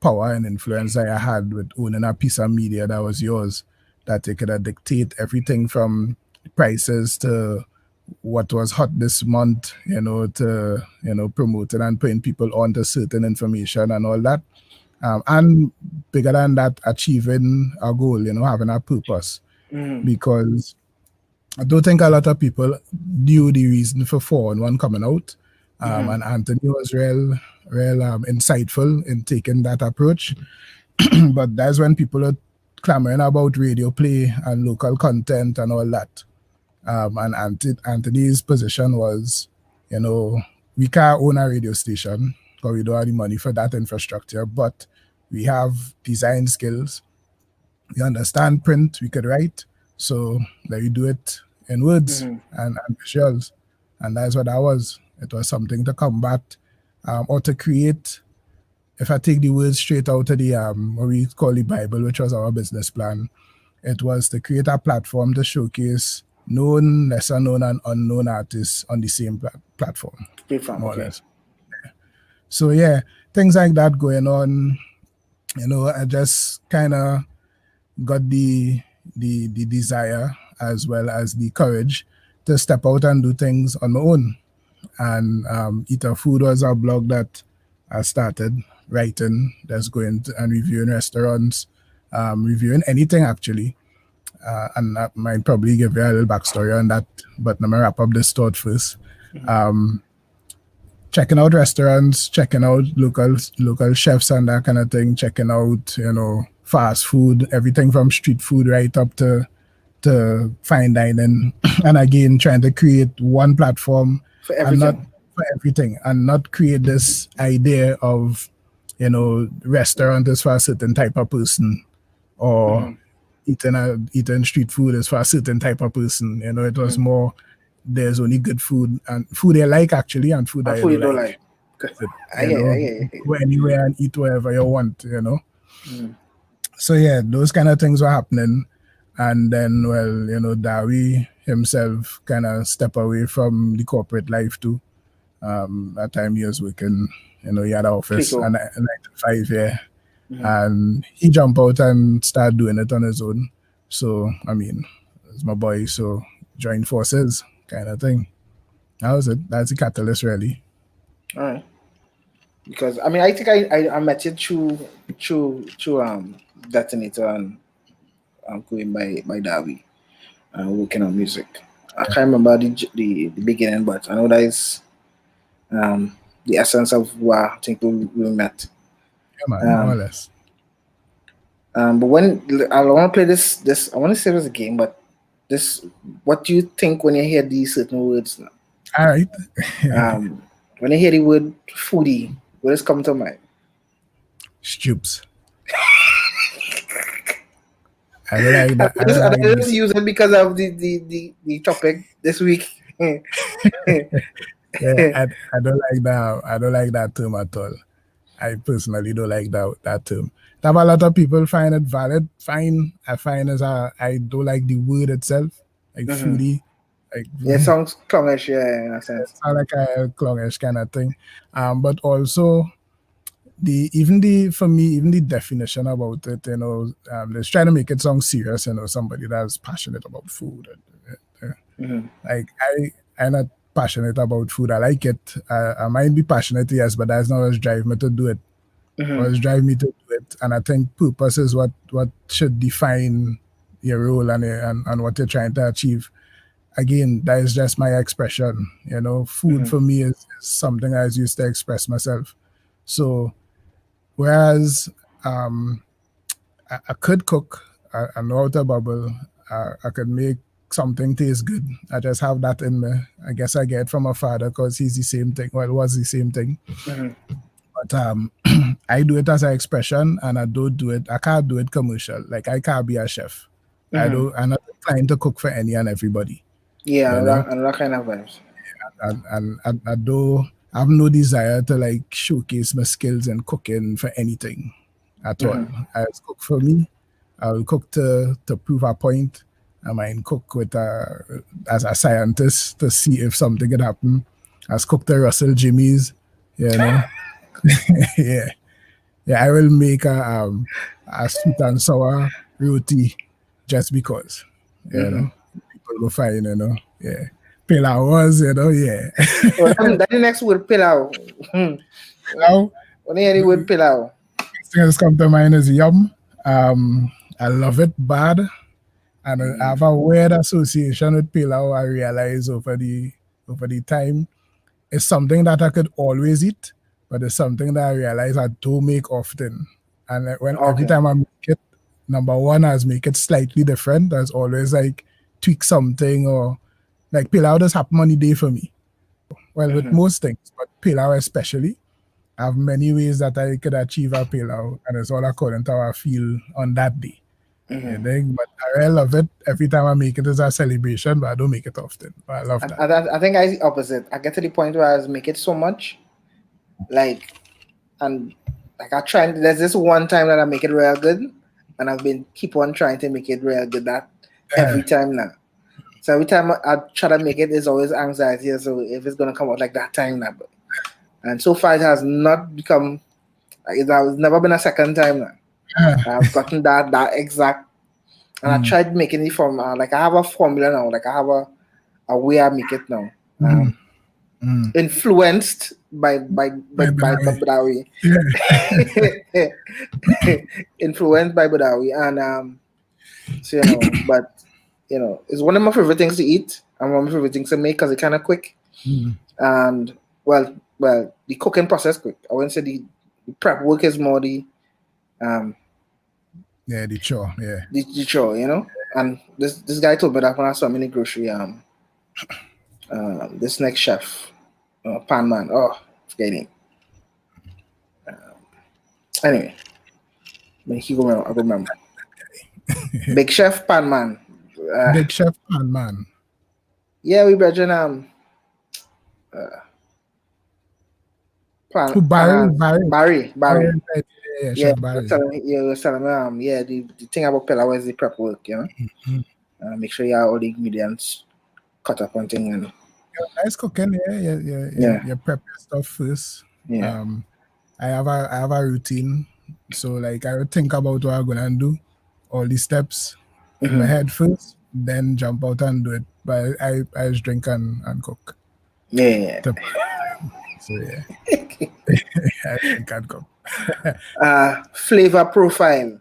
power and influence that I had with owning a piece of media that was yours, that you could dictate everything from prices to what was hot this month, to promoting and putting people on to certain information and all that. And bigger than that, achieving a goal, having a purpose. Because I don't think a lot of people knew the reason for 4-1 coming out. And Anthony was real insightful in taking that approach. But that's when people are clamoring about radio play and local content and all that. And Anthony's position was, we can't own a radio station because we don't have the money for that infrastructure, but we have design skills. We understand print, we could write. So let you do it in words and visuals. And that's what that was. It was something to combat or to create. If I take the words straight out of the what we call the Bible, which was our business plan, it was to create a platform to showcase known, lesser known, and unknown artists on the same platform. More or less. Yeah. So yeah, things like that going on. I just kind of got the desire as well as the courage to step out and do things on my own. And Eater Food was a blog that I started writing, that's going to, and reviewing restaurants, reviewing anything actually. And I might probably give you a little backstory on that, but I'm gonna wrap up this thought first. Checking out restaurants, checking out local chefs and that kind of thing, checking out, fast food, everything from street food right up to fine dining. And again, trying to create one platform for everything. And not create this idea of, restaurant is for a certain type of person, or eating street food is for a certain type of person. It was more, there's only good food and food I like actually, and food I don't like. Go anywhere and eat wherever you want, So yeah, those kind of things were happening. And then, Dawi himself kind of step away from the corporate life too. That time he was working, he had an office and 9 to 5, yeah. And he jumped out and started doing it on his own. So, it's my boy, so join forces kind of thing. That was it. That's the catalyst, really. All right. Because, I think I met you through Detonator and going by Davi and working on music. I can't remember the beginning, but I know that is the essence of what I think we met. Yeah, man, more or less. But when I want to play this, I want to say it was a game, but what do you think when you hear these certain words now? All right. When you hear the word foodie, what does come to mind? Stoops. I don't like that. I didn't use it because of the topic this week. Yeah, I don't like that. I don't like that term at all. I personally don't like that term. A lot of people find it valid. Fine. I find I don't like the word itself, like foodie. It sounds clownish, yeah, in a sense. It sounds like a clownish kind of thing. But also even the definition about it, let's try to make it sound serious, somebody that's passionate about food. Like I'm not passionate about food. I like it. I might be passionate, yes, but that's not what's driving me to do it. What's driving me to do it, and I think purpose is what should define your role and what you're trying to achieve. Again, that is just my expression. Food for me is something I used to express myself. So, whereas I could cook, I know how to bubble, I could make something taste good. I just have that in me. I guess I get it from my father because he's the same thing. Well, it was the same thing. But I do it as an expression, and I don't do it. I can't do it commercial. Like I can't be a chef. I'm not trying to cook for any and everybody. Yeah, and that kind of vibes. And I have no desire to showcase my skills in cooking for anything at all. I just cook for me. I will cook to prove a point. I might cook with as a scientist to see if something could happen. I just cook the Russell Jimmy's, Yeah, I will make a sweet and sour roti just because, people go fine, yeah. Pilau was, yeah. Well, that's the next word, pilau. Pilau? When you hear the word pilau. thing that's come to mind is yum. I love it bad. And I have a weird association with pilau. I realize over the time. It's something that I could always eat, but it's something that I realize I don't make often. And every time I make it, number one, I make it slightly different. There's always like tweak something, or like pilau does happen on the day for me. Well, with most things, but pilau especially, I have many ways that I could achieve a pilau, and it's all according to how I feel on that day. But I really love it. Every time I make it is a celebration, but I don't make it often. But I love that. I think I opposite. I get to the point where I make it so much, like, and like I try. There's this one time that I make it real good, and I've been keep on trying to make it real good. That every time now. So every time I try to make it, there's always anxiety. So if it's gonna come out like that time now, and so far it has not become. Like, it has never been a second time now. I've gotten that exact, and I tried making it from like I have a formula now. Like I have a way I make it now. Influenced by Badawi. Influenced by Badawi, and so but it's one of my favorite things to eat and one of my favorite things to make because it's kind of quick. And well, the cooking process quick. I wouldn't say the prep work is more the the chore, the chore, And this guy told me that when I saw him in the grocery, this next chef, Pan Man. Oh, forgetting. Anyway, he go remember. I go remember. Big Chef Pan Man. Big Chef Pan Man. Yeah, we brethren. Barry. Yeah, Barry. Was telling me, the thing about pilau is the prep work, make sure you have all the ingredients cut up and thing, nice cooking, you prep your stuff first. I have a routine, so like I would think about what I'm gonna do, all the steps in my head first, then jump out and do it. But I just drink and cook. So I drink and cook. Flavor profile.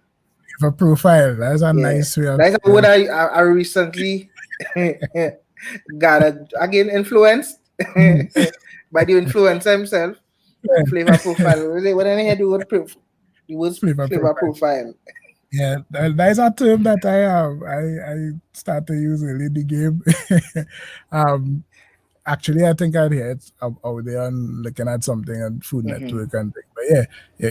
Flavor profile. That's a nice way. That's what I recently got again influenced by the influencer himself. Flavor profile. What did I do with proof? It was flavor profile. Yeah, that's a term that I have. I start to use early in the game. Actually, I think I'd hear it out there and looking at something on Food Network and things. But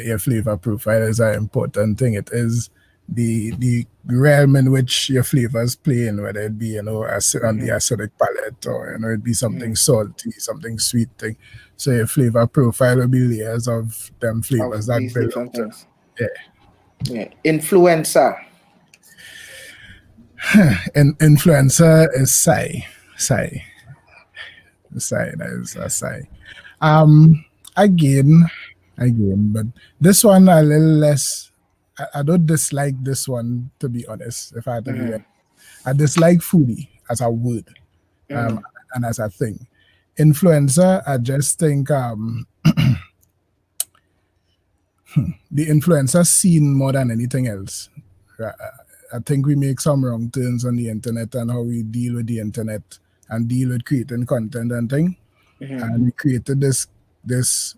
your flavor profile is an important thing. It is the realm in which your flavors play in, whether it be on the acidic palate or it'd be something salty, something sweet thing. So your flavor profile will be layers of them flavors that build up to. Influencer. Influencer is Sai. That is a Sai. Again, but this one a little less. I don't dislike this one, to be honest. If I had to be honest, I dislike foodie as a word and as a thing. Influencer, I just think the influencer scene more than anything else. I think we make some wrong turns on the internet and how we deal with the internet and deal with creating content and thing. And we created this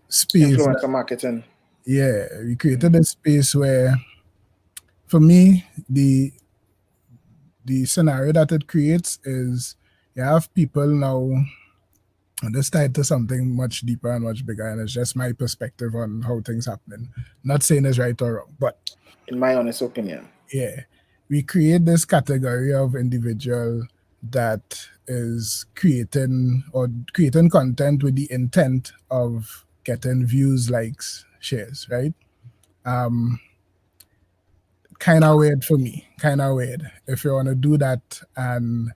space. Influencer marketing. Yeah, we created a space where, for me, the scenario that it creates is you have people now, and this tied to something much deeper and much bigger, and it's just my perspective on how things happening. Not saying it's right or wrong, but in my honest opinion, we create this category of individual that is creating content with the intent of getting views, likes, shares, right? Kind of weird for me. Kind of weird. If you want to do that and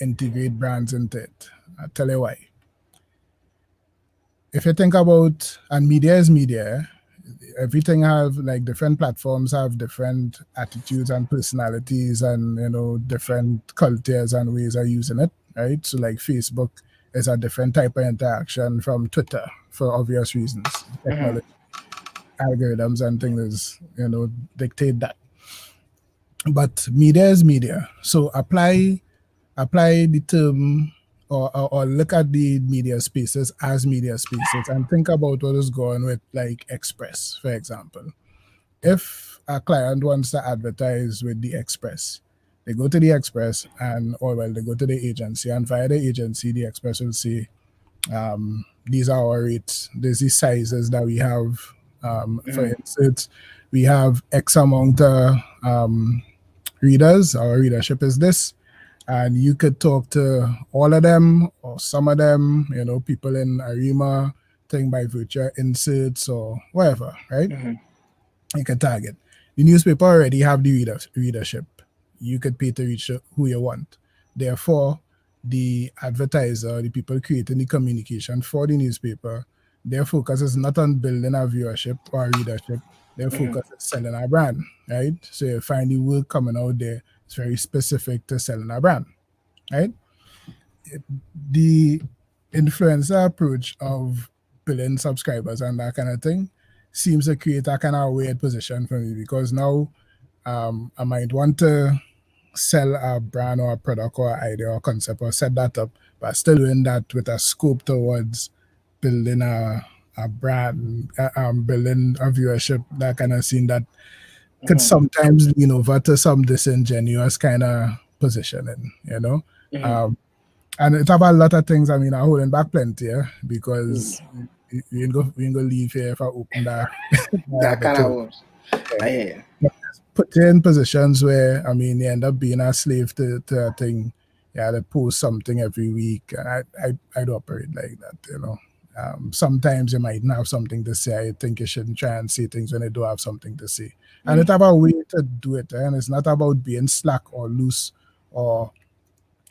integrate brands into it, I'll tell you why. If you think about, and media is media, everything have like different platforms have different attitudes and personalities and different cultures and ways of using it, right? So like Facebook is a different type of interaction from Twitter for obvious reasons. Technology. algorithms and things, dictate that. But media is media. So apply the term or look at the media spaces as media spaces and think about what is going with like Express, for example. If a client wants to advertise with the Express, they go to the Express they go to the agency, and via the agency, the Express will say, these are our rates, these are sizes that we have. For instance, we have X amount of readers, our readership is this, and you could talk to all of them or some of them, people in Arima, thing by virtue inserts or whatever, right? You can target. The newspaper already have the readership. You could pay to reach who you want. Therefore, the advertiser, the people creating the communication for the newspaper, their focus is not on building a viewership or readership. Their focus is selling a brand, right? So you find the work coming out there, it's very specific to selling a brand, right? The influencer approach of building subscribers and that kind of thing seems to create a kind of weird position for me, because now I might want to sell a brand or a product or idea or concept or set that up, but still doing that with a scope towards building a brand, building a viewership, that kind of scene that could sometimes lean over to some disingenuous kind of positioning, and it have a lot of things. I mean, I'm holding back plenty, because we ain't gonna leave here if I open that. That kind of works. Put you in positions where, I mean, you end up being a slave to a thing. You had to post something every week. And I don't operate like that, sometimes you might not have something to say. I think you shouldn't try and say things when you don't have something to say. And it's about a way to do it. And it's not about being slack or loose or,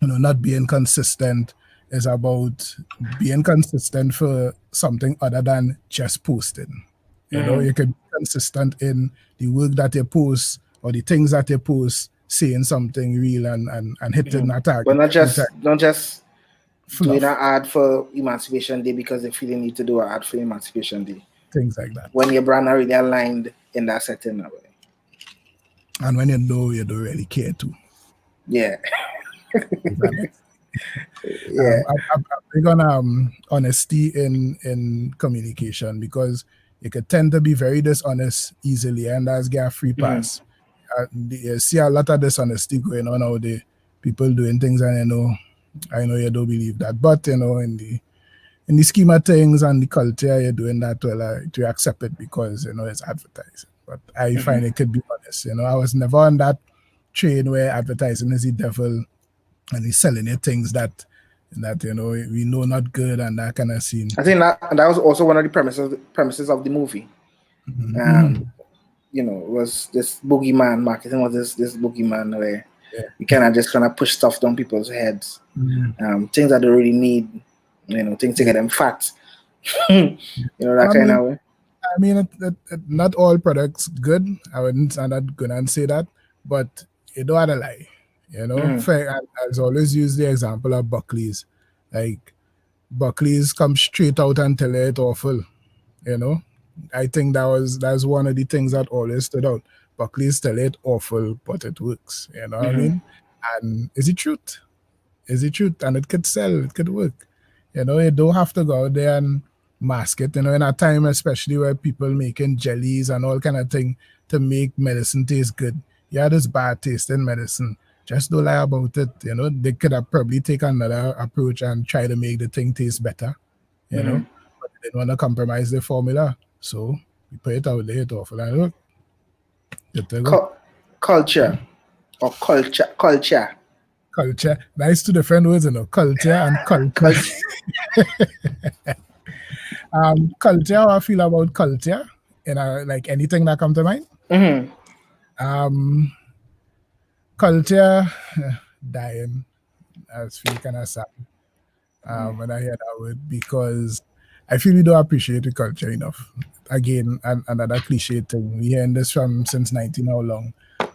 not being consistent. It's about being consistent for something other than just posting. You can be consistent in the work that you post or the things that you post, saying something real and hitting that target. But not just doing an ad for Emancipation Day because they feel you need to do an ad for Emancipation Day. Things like that. When your brand are really aligned in that setting. And when you don't really care to. Yeah. I'm big on honesty in communication, because you could tend to be very dishonest easily, and that's get a free pass. You see a lot of dishonesty going on out there. People doing things, and I know you don't believe that, but in the scheme of things and the culture, you're doing that well. To accept it because it's advertising. But I find it could be honest. I was never on that train where advertising is the devil and he's selling you things that we know not good and that kind of scene. I think that was also one of the premises of the movie. Was this boogeyman marketing, was this boogeyman where you just kind of push stuff down people's heads, things that they really need, things to get them fat, that kind of way. I mean, not all products good. I'm not gonna say that, but you don't have to lie. I always use the example of Buckley's. Like, Buckley's come straight out and tell you it's awful. I think that's one of the things that always stood out. Buckley's tell you it's awful, but it works. What I mean? And is it truth? And it could sell, it could work. You don't have to go out there and mask it. In a time especially where people making jellies and all kind of thing to make medicine taste good. Yeah, this bad taste in medicine. Just don't lie about it. They could have probably take another approach and try to make the thing taste better. But they didn't want to compromise the formula. So we put it out there, it's awful. And look. Culture. Or culture. Culture. Nice two different words, culture and culture. Culture, how I feel about culture, like anything that comes to mind. Culture dying. I feel kind of sad when I hear that word, because I feel we don't appreciate the culture enough. Again, another cliche thing. We hearing this from since 19 how long,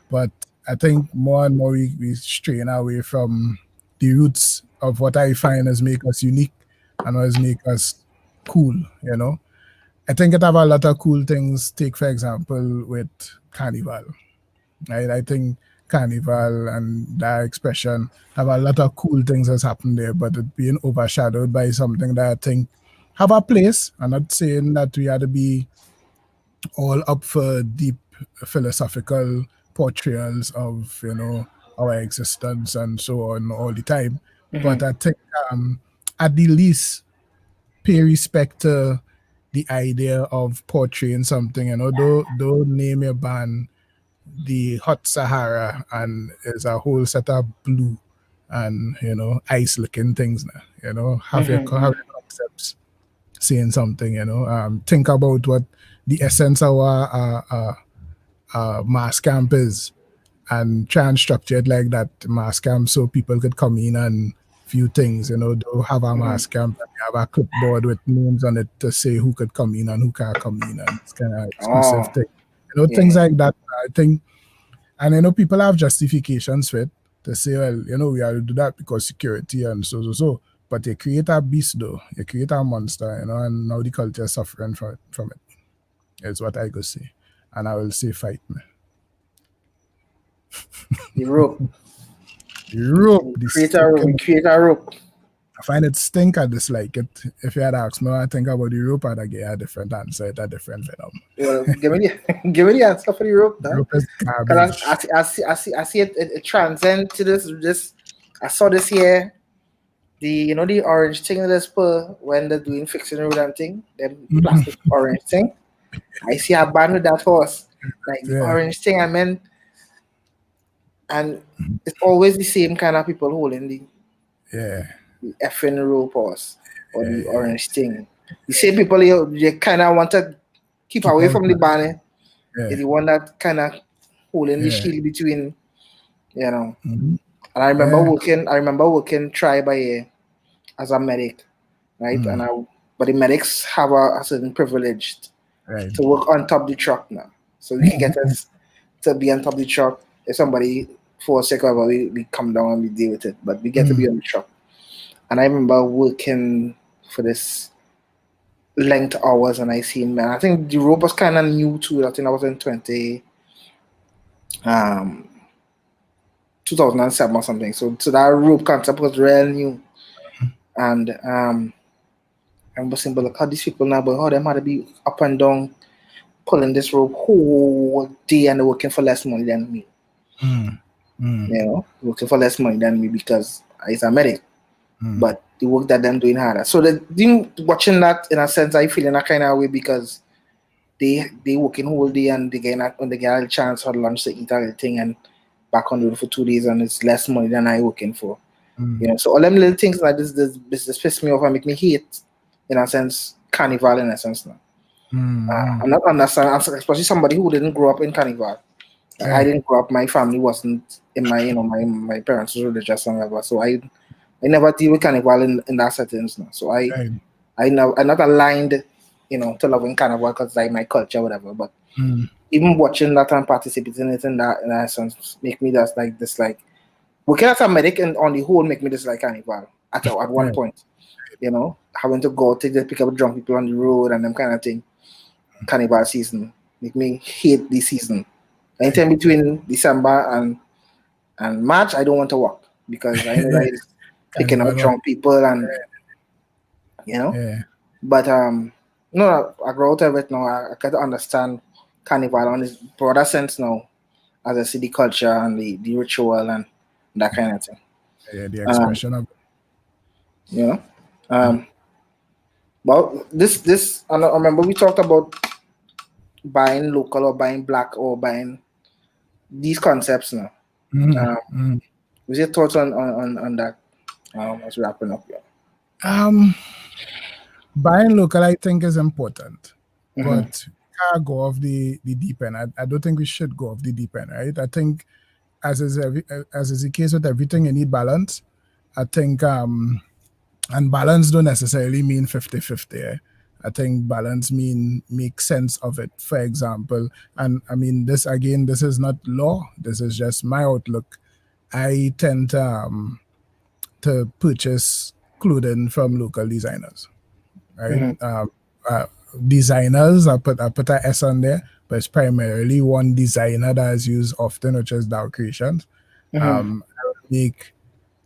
but I think more and more we strain away from the roots of what I find as make us unique and what make us cool. I think it have a lot of cool things. Take, for example, with Carnival. Right? I think Carnival and that expression have a lot of cool things that's happened there, but it being overshadowed by something that I think have a place. I'm not saying that we had to be all up for deep philosophical portrayals of, our existence and so on all the time. But I think at the least pay respect to the idea of portraying something, don't name your band the Hot Sahara and there's a whole set of blue and ice looking things now. Have your concepts saying something. Think about what the essence of our mass camp is and try and structure it like that mass camp so people could come in and view things, don't have a mass camp and have a clipboard with names on it to say who could come in and who can't come in and it's kind of exclusive thing. Things like that. I think, and people have justifications for it to say, well, we have to do that because security and so. But you create a beast though, you create a monster, and now the culture is suffering from it. Is what I could say. And I will say fight me. Europe. We create a rope. I find it stink, I dislike it. If you had asked me what I think about Europe, I'd get a different answer, a different venom. Well, give me the answer for Europe. Europe is garbage. I see it transcend to this. I saw this here. The orange thing in this when they're doing fixing road and thing, the plastic orange thing. I see a band with that horse, like the orange thing. And it's always the same kind of people holding the effing rope horse or the orange thing. The same people you kind of want to keep away from the band. Is the one that kind of holding the shield between, And I remember working try by year as a medic, right? But the medics have a certain privilege to work on top of the truck now. So we can get us to be on top of the truck. If somebody for a second, we come down and we deal with it. But we get to be on the truck. And I remember working for this length hours, and I seen, man, I think the rope was kind of new too. I think I was in 2007 or something. So that rope concept was real new. And I remember saying, but look how these people now, but how them had to be up and down pulling this rope whole day and they're working for less money than me. Working for less money than me because I'm a medic. But the work that them doing harder. So watching that, in a sense, I feel in a kind of way because they working whole day and when they get a chance for lunch to eat everything and back on the road for 2 days and it's less money than I working for. So all them little things like this piss me off and make me hate, in a sense, Carnival in a sense now. I'm not understanding, especially somebody who didn't grow up in Carnival. I didn't grow up. My family wasn't in my parents were religious and whatever. So I never deal with Carnival in that settings now. So I'm not aligned, to loving Carnival because like my culture, whatever. But even watching that and participating in it in that sense make me just like dislike. Working as a medic and on the whole make me dislike Carnival at one point. Having to go pick up drunk people on the road and them kind of thing. Carnival season make me hate the season. Anytime between December and March, I don't want to work because I know that it's picking up drunk people and But no, I grow out of it now. I can understand Carnival on this broader sense now, as I see the culture and the ritual and that kind of thing. The expression of Well, this I remember we talked about buying local or buying black or buying these concepts now. What's your thoughts on that? As wrapping up here. Buying local, I think, is important, but can't go off the deep end. I don't think we should go off the deep end, right? I think, as is the case with everything, you need balance. I think, and balance don't necessarily mean 50-50. I think balance make sense of it. For example, and I mean this again, this is not law. This is just my outlook. I tend to purchase clothing from local designers, right? designers. I put a S on there, but it's primarily one designer that is used often, which is Dow Creations. I would make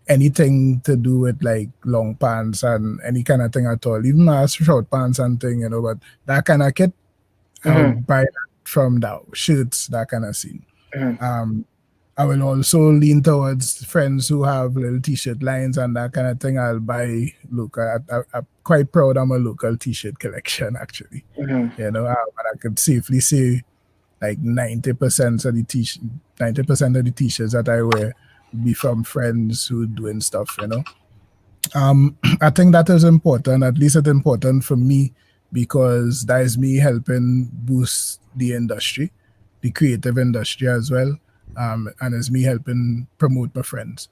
anything to do with like long pants and any kind of thing at all, even short pants and thing, you know, but that kind of kit, I would buy that from Dow, shirts, that kind of scene. I will also lean towards friends who have little t-shirt lines and that kind of thing. I'll buy local. I'm quite proud of my local t-shirt collection, actually. You know, but I could safely say like 90% of the t-shirts that I wear be from friends who doing stuff, you know. I think that is important. At least it's important for me because that is me helping boost the industry, the creative industry as well. And it's me helping promote my friends.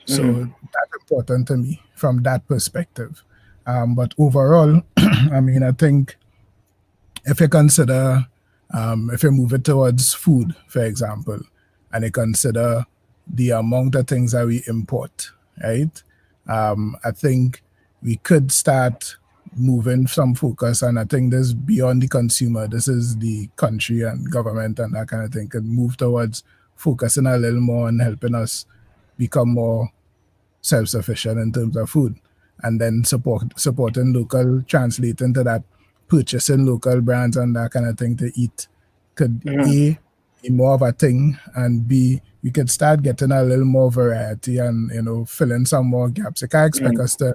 So that's important to me from that perspective. But overall, I mean, I think if you consider, if you move it towards food, for example, and you consider the amount of things that we import, right? I think we could start moving some focus, and I think this beyond the consumer. This is the country and government and that kind of thing could move towards focusing a little more on helping us become more self-sufficient in terms of food, and then supporting local, translating to that purchasing local brands and that kind of thing to eat could A, be more of a thing, and B, we could start getting a little more variety and, you know, filling some more gaps. You can't expect us to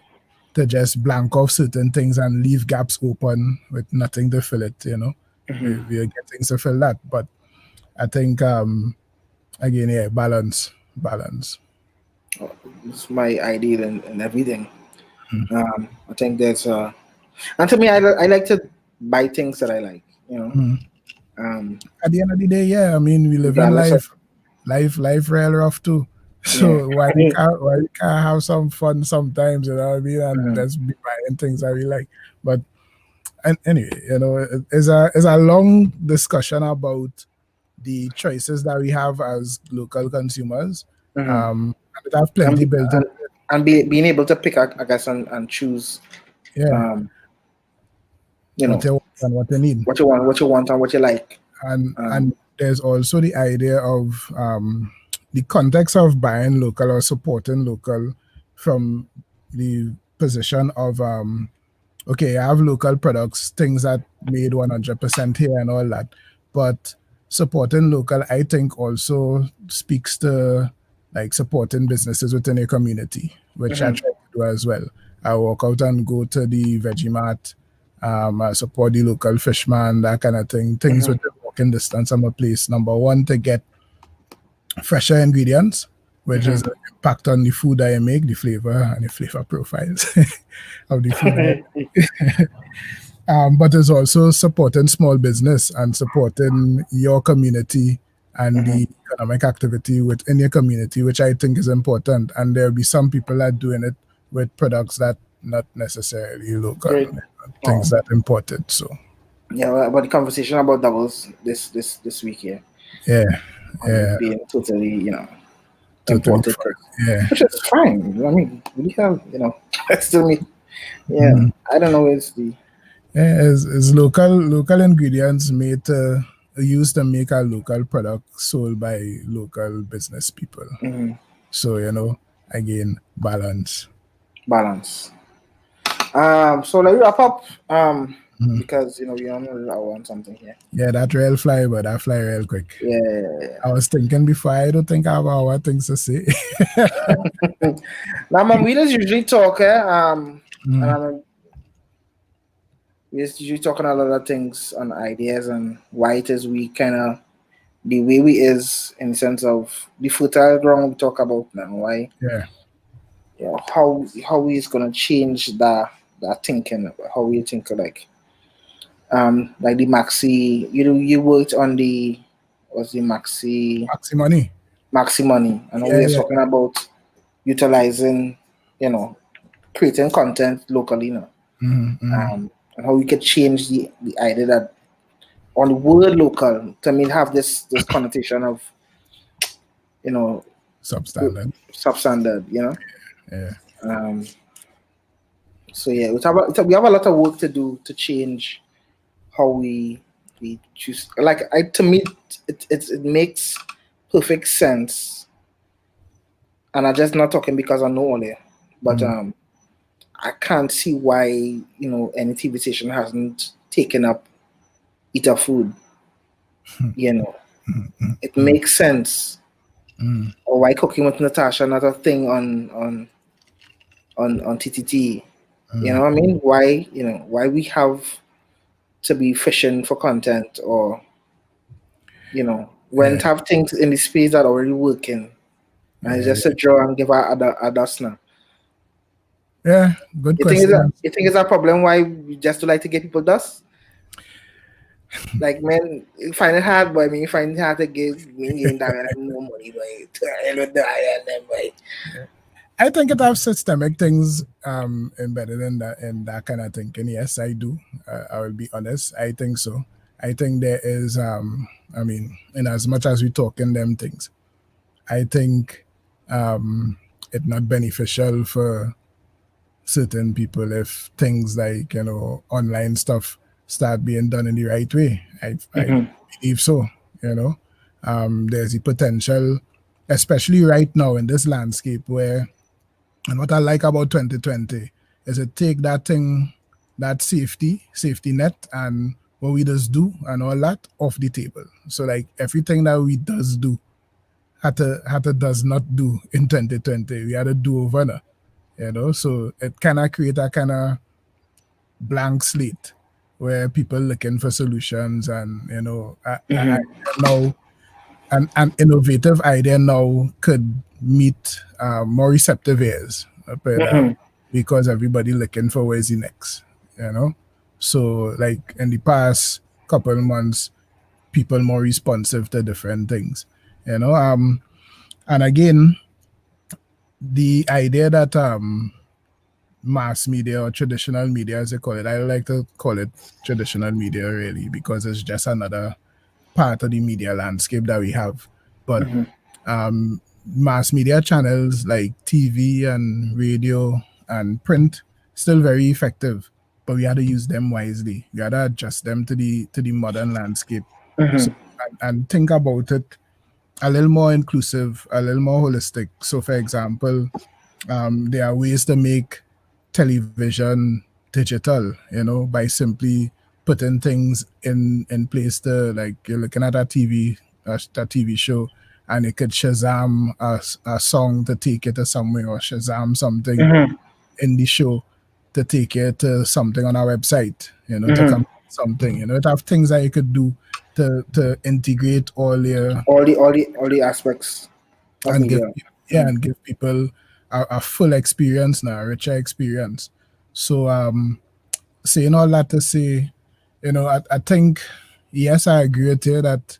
just blank off certain things and leave gaps open with nothing to fill it, you know. We are getting to fill that. But I think again, yeah, balance. It's my ideal and everything. I think that's and to me, I like to buy things that I like, you know. At the end of the day, yeah, I mean, we live in life real rough too. So why we can't have some fun sometimes, you know what I mean? And let's be buying things that we like. But and anyway, you know, it's a long discussion about the choices that we have as local consumers. And it have plenty built in. And being able to pick, I guess, and choose. Yeah. You know, what you want and what you need. What you want and what you like. And there's also the idea of the context of buying local or supporting local from the position of okay, I have local products, things that made 100% here and all that, but supporting local, I think, also speaks to like supporting businesses within a community, which I try to do as well. I walk out and go to the Vegemart, I support the local fishman, that kind of thing. Things within walking distance of my place. Number one, to get fresher ingredients, which is an impact on the food that I make, the flavor and the flavor profiles of the food. But it's also supporting small business and supporting your community and the economic activity within your community, which I think is important. And there'll be some people that are doing it with products that not necessarily local, things that imported. So yeah, but the conversation about doubles this week here. Yeah. Being totally, you know, totally imported, yeah. Which is fine. I mean, we have, you know, still me. Yeah, I don't know. It's the is local ingredients made used to make a local product sold by local business people. So, you know, again, balance. So let me wrap up. Because you know we only want something here. Yeah, that rail fly, but that fly real quick. Yeah. I was thinking before. I don't think about what things to say. Now, man, we just usually talk. And we just usually talking a lot of things and ideas and why it is we kind of the way we is in the sense of the fertile ground we talk about now. Why? Yeah. How we is gonna change that thinking. How we think like the Maxi. You worked on the Maxi Money. And we are talking about utilizing, you know, creating content locally, you know, and how we could change the idea that on the word local to me have this connotation of, you know, substandard, you know. Yeah. So yeah, we have a lot of work to do to change how we choose. Like to me, it makes perfect sense. And I'm just not talking because I know all it, but I can't see why any TV station hasn't taken up eater food. It makes sense. Or why Cooking with Natasha not a thing on TTT? You know what I mean? Why we have to be fishing for content, or when to have things in the space that already working, and it's just a draw and give our other now. Yeah, good question. You think it's a problem why we just do like to get people dust? Like, man, you find it hard, boy. I mean, you find it hard to give me more money, boy. I think it has systemic things embedded in that kind of thinking. Yes, I do. I will be honest. I think so. I think there is, I mean, in as much as we talk in them things, I think it's not beneficial for certain people if things like, online stuff start being done in the right way. I believe so, there's the potential, especially right now in this landscape where, and what I like about 2020 is it take that thing, that safety net, and what we just do and all that off the table. So like everything that we does do, had to does not do in 2020, we had to do over now. So it kind of create a kind of blank slate where people looking for solutions, and now an innovative idea now could meet more receptive ears, because everybody looking for where's the next, so like in the past couple months, people more responsive to different things, and again, the idea that mass media or traditional media, as they call it, I like to call it traditional media really, because it's just another part of the media landscape that we have. But mass media channels like TV and radio and print still very effective, but we had to use them wisely. We had to adjust them to the modern landscape. So, and think about it a little more inclusive, a little more holistic. So, for example, there are ways to make television digital, by simply putting things in place to, like, you're looking at a TV show, and it could Shazam a song to take it to somewhere, or Shazam something in the show to take it to something on our website, to come something, it have things that you could do to integrate all the aspects of and media. and give people a full experience now, a richer experience. So saying all that to say, I think, yes, I agree with you that,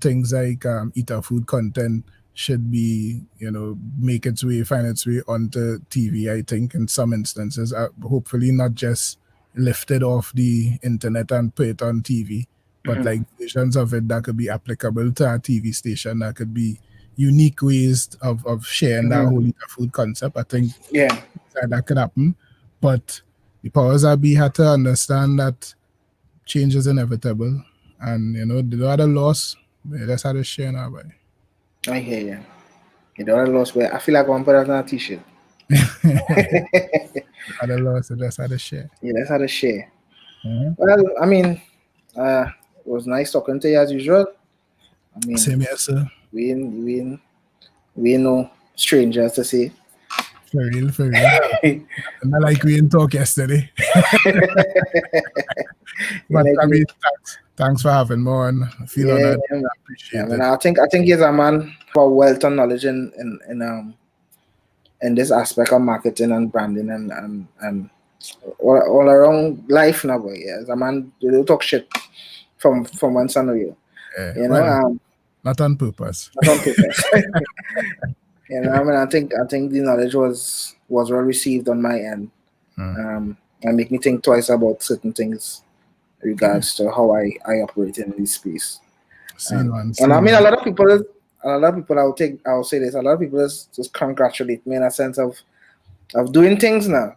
things like eater food content should be, find its way onto TV, I think, in some instances, hopefully not just lifted off the internet and put it on TV, but like versions of it that could be applicable to a TV station, that could be unique ways of sharing that whole eater food concept. I think that could happen. But the powers that be had to understand that change is inevitable, and the other loss, that's how to share now, boy. I hear you. The other loss where I feel like I'm put that on a t-shirt. Other loss, that's how to share. Yeah, that's how to share. Well, I mean, it was nice talking to you as usual. I mean, same here, sir. We no strangers to say. For real. Not like we didn't talk yesterday. But I mean, thanks for having me on. I feel honored. I appreciate it. I think he's a man for wealth and knowledge in this aspect of marketing and branding and all around life now, boy. Yeah, as a man, you don't talk shit from one son of you. Not on purpose. Not on purpose. I mean, I think the knowledge was well received on my end, and make me think twice about certain things in regards to how I operate in this space. And I mean, a lot of people, I'll say this, a lot of people just congratulate me in a sense of doing things now,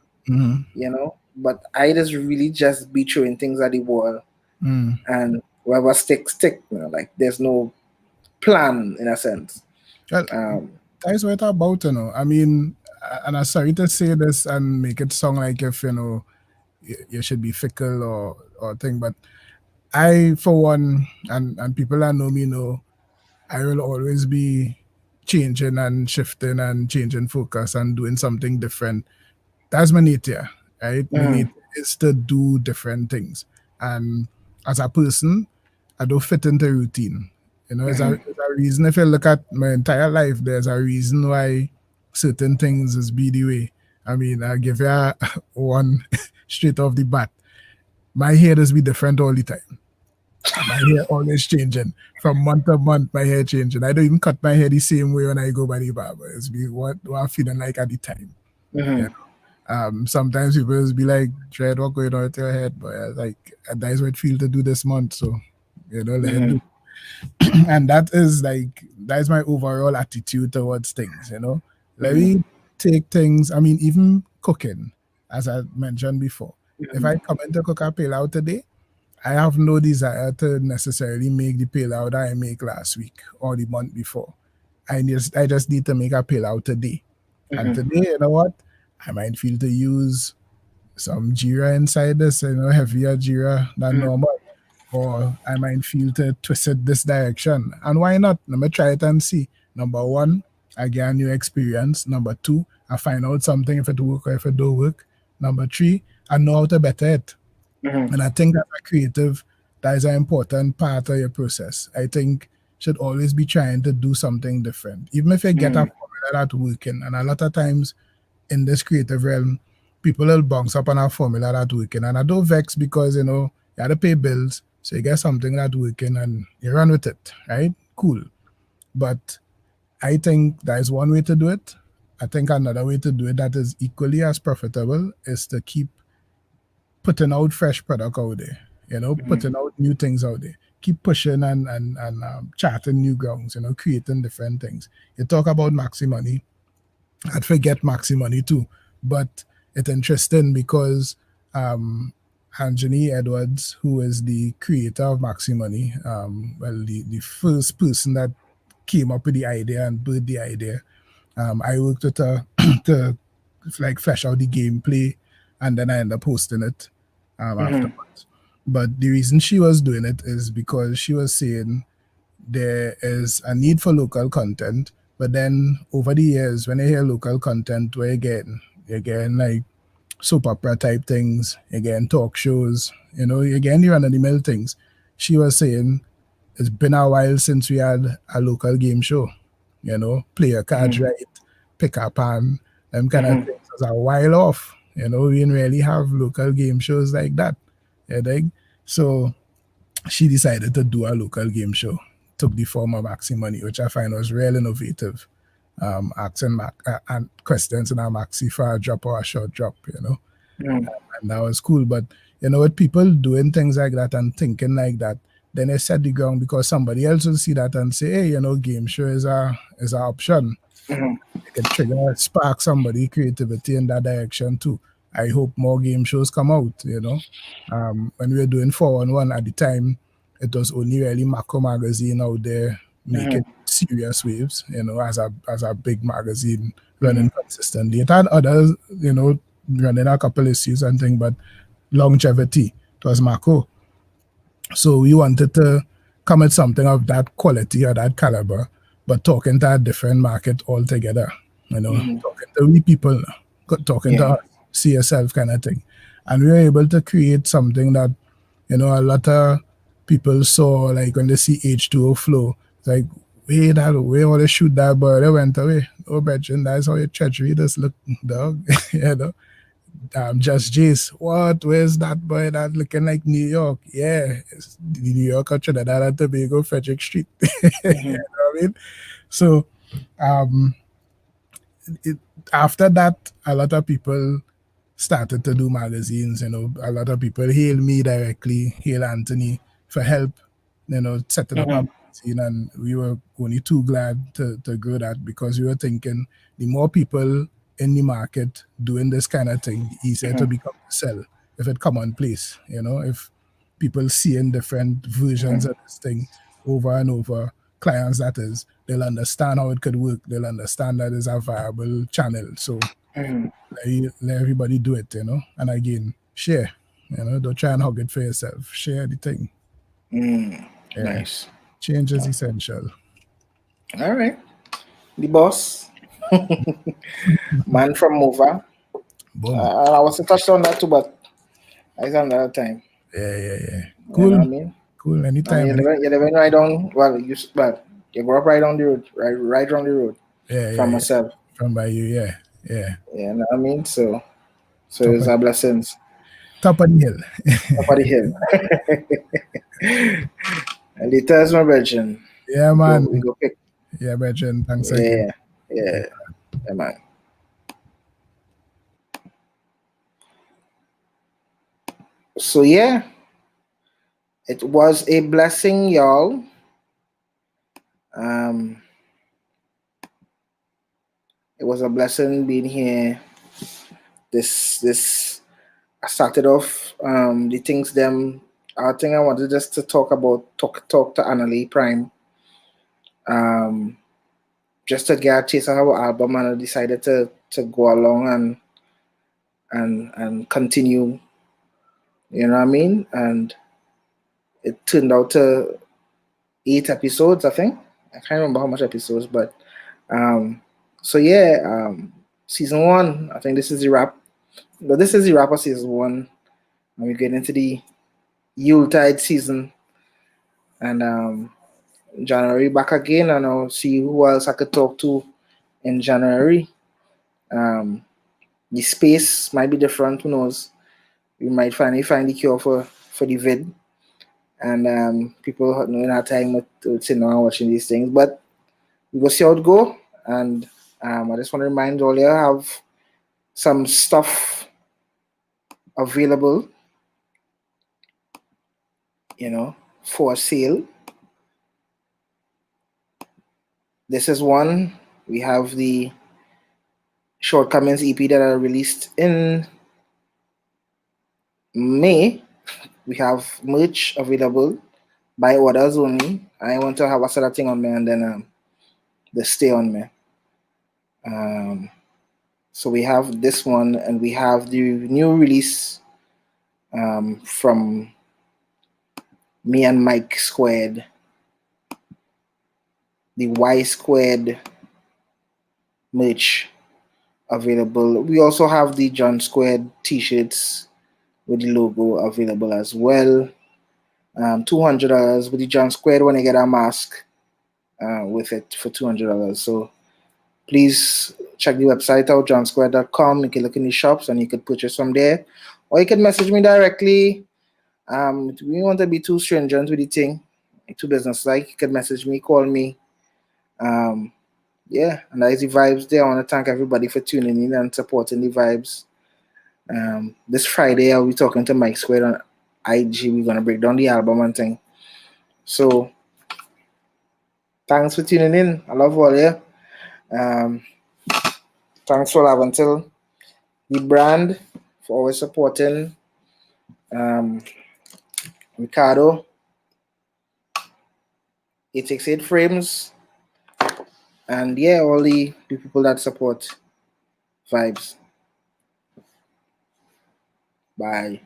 but I just really just be throwing things at the wall and whoever stick. Like there's no plan in a sense. Well, that's what it's about, I mean, and I'm sorry to say this and make it sound like if you should be fickle or thing, but I, for one, and people that know me know, I will always be changing and shifting and changing focus and doing something different. That's my nature, right? My nature is to do different things. And as a person, I don't fit into routine. There's a reason. If you look at my entire life, there's a reason why certain things is be the way. I mean, I'll give you one straight off the bat. My hair does be different all the time. My hair always changing. From month to month, my hair changing. I don't even cut my hair the same way when I go by the barber. It's be what I'm feeling like at the time. Sometimes people just be like, Dread, what going on with your head? But like, that's what I feel to do this month. So, let it do. And that's my overall attitude towards things, Let me take things, I mean, even cooking, as I mentioned before. If I come in to cook a pilau today, I have no desire to necessarily make the pilau that I make last week or the month before. I just need to make a pilau today. And today, you know what? I might feel to use some jeera inside this, heavier jeera than normal. Or I might feel to twist it this direction. And why not? Let me try it and see. Number one, I get a new experience. Number two, I find out something if it work or if it don't work. Number three, I know how to better it. And I think that a creative, that is an important part of your process. I think should always be trying to do something different. Even if you get a formula that's working. And a lot of times in this creative realm, people will bounce up on a formula that's working. And I don't vex because, you have to pay bills. So you get something that's working and you run with it, right? Cool. But I think that is one way to do it. I think another way to do it that is equally as profitable is to keep putting out fresh product out there, putting out new things out there. Keep pushing and charting new grounds, creating different things. You talk about Maxi Money. I'd forget Maxi Money too. But it's interesting because Anthony Edwards, who is the creator of Maxi Money, the first person that came up with the idea and birthed the idea. I worked with her to flesh out the gameplay, and then I ended up hosting it afterwards. But the reason she was doing it is because she was saying there is a need for local content, but then over the years, when you hear local content, where you're getting like soap opera type things, you're getting talk shows, you're getting the run-of-the-mill things. She was saying it's been a while since we had a local game show, play your cards right, pick up and them kind of things. It's a while off, we didn't really have local game shows like that. So she decided to do a local game show, took the form of Maxi Money, which I find was real innovative. Asking and questions in our Maxi for a drop or a short drop, and that was cool. But with people doing things like that and thinking like that, then they set the ground because somebody else will see that and say, hey, game show is an option. It can trigger, spark somebody creativity in that direction too. I hope more game shows come out. When we were doing 411 at the time, it was only really Macro magazine out there making serious waves, as a big magazine running consistently. It had others, running a couple issues and things, but longevity, it was Macro. So we wanted to come at something of that quality or that caliber, but talking to a different market altogether, talking to we people, talking to us, see yourself kind of thing. And we were able to create something that, a lot of people saw, like when they see H2O flow, it's like, wait, all they shoot that bird, they went away. Oh, Brethren, that's how your treachery does look, dog. Just Jace, where's that boy that looking like New York? Yeah, it's the New York or Trinidad and Tobago, Frederick Street. You know what I mean? So after that, a lot of people started to do magazines. A lot of people hail me directly, hail Anthony for help, setting up a magazine, and we were only too glad to grow that because we were thinking the more people in the market doing this kind of thing, easier to become sell if it come on place. If people seeing different versions of this thing over and over, clients that is, they'll understand how it could work. They'll understand that it's a viable channel. So let everybody do it, and again, share, don't try and hug it for yourself. Share the thing. Nice. Change is essential. All right. The boss. Man from Mova. I was touched on that too, but I said another time. Yeah. You Cool. know what I mean? Cool. Anytime. You live right down. Well, you grew up right on the road, right on the road. From myself. From by you, yeah. You know what I mean? So it's a blessing. Top of the hill. Top of the hill. And the third my virgin. Yeah, man. We go pick. Yeah, virgin. Thanks again. Yeah, man. So yeah, it was a blessing, y'all. It was a blessing being here. This I started off the things them. I think I wanted just to talk to Annalie Prime. Just to get a taste of our album, and I decided to go along and continue. You know what I mean? And it turned out to 8 episodes, I think. I can't remember how much episodes, but so yeah, season 1, I think this is the wrap. But this is the wrap of season 1. And we get into the Yuletide season. And January back again, and I'll see who else I could talk to in January. The space might be different, who knows? We might finally find the cure for the vid. And people in our time with sitting around watching these things. But we go see how it go. And I just want to remind all you, I have some stuff available, for sale. This is one. We have the Shortcomings EP that I released in May. We have merch available by orders only. I want to have a sort of thing on me, and then they stay on me. So we have this one, and we have the new release from me and Mike Squared, the Y Squared merch available. We also have the John Squared t-shirts with the logo available as well. $200 with the John Squared when I get a mask with it for $200. So please check the website out, johnsquared.com. You can look in the shops and you can purchase from there. Or you can message me directly. We want to be too stringent with the thing, too business-like. You can message me, call me. Yeah, and that's the vibes there. I want to thank everybody for tuning in and supporting the vibes. This Friday, I'll be talking to Mike Squared on IG. We're going to break down the album and thing. So, thanks for tuning in. I love all you. Thanks for love until the brand for always supporting Ricardo, 868 Frames, and yeah, all the people that support vibes. Bye.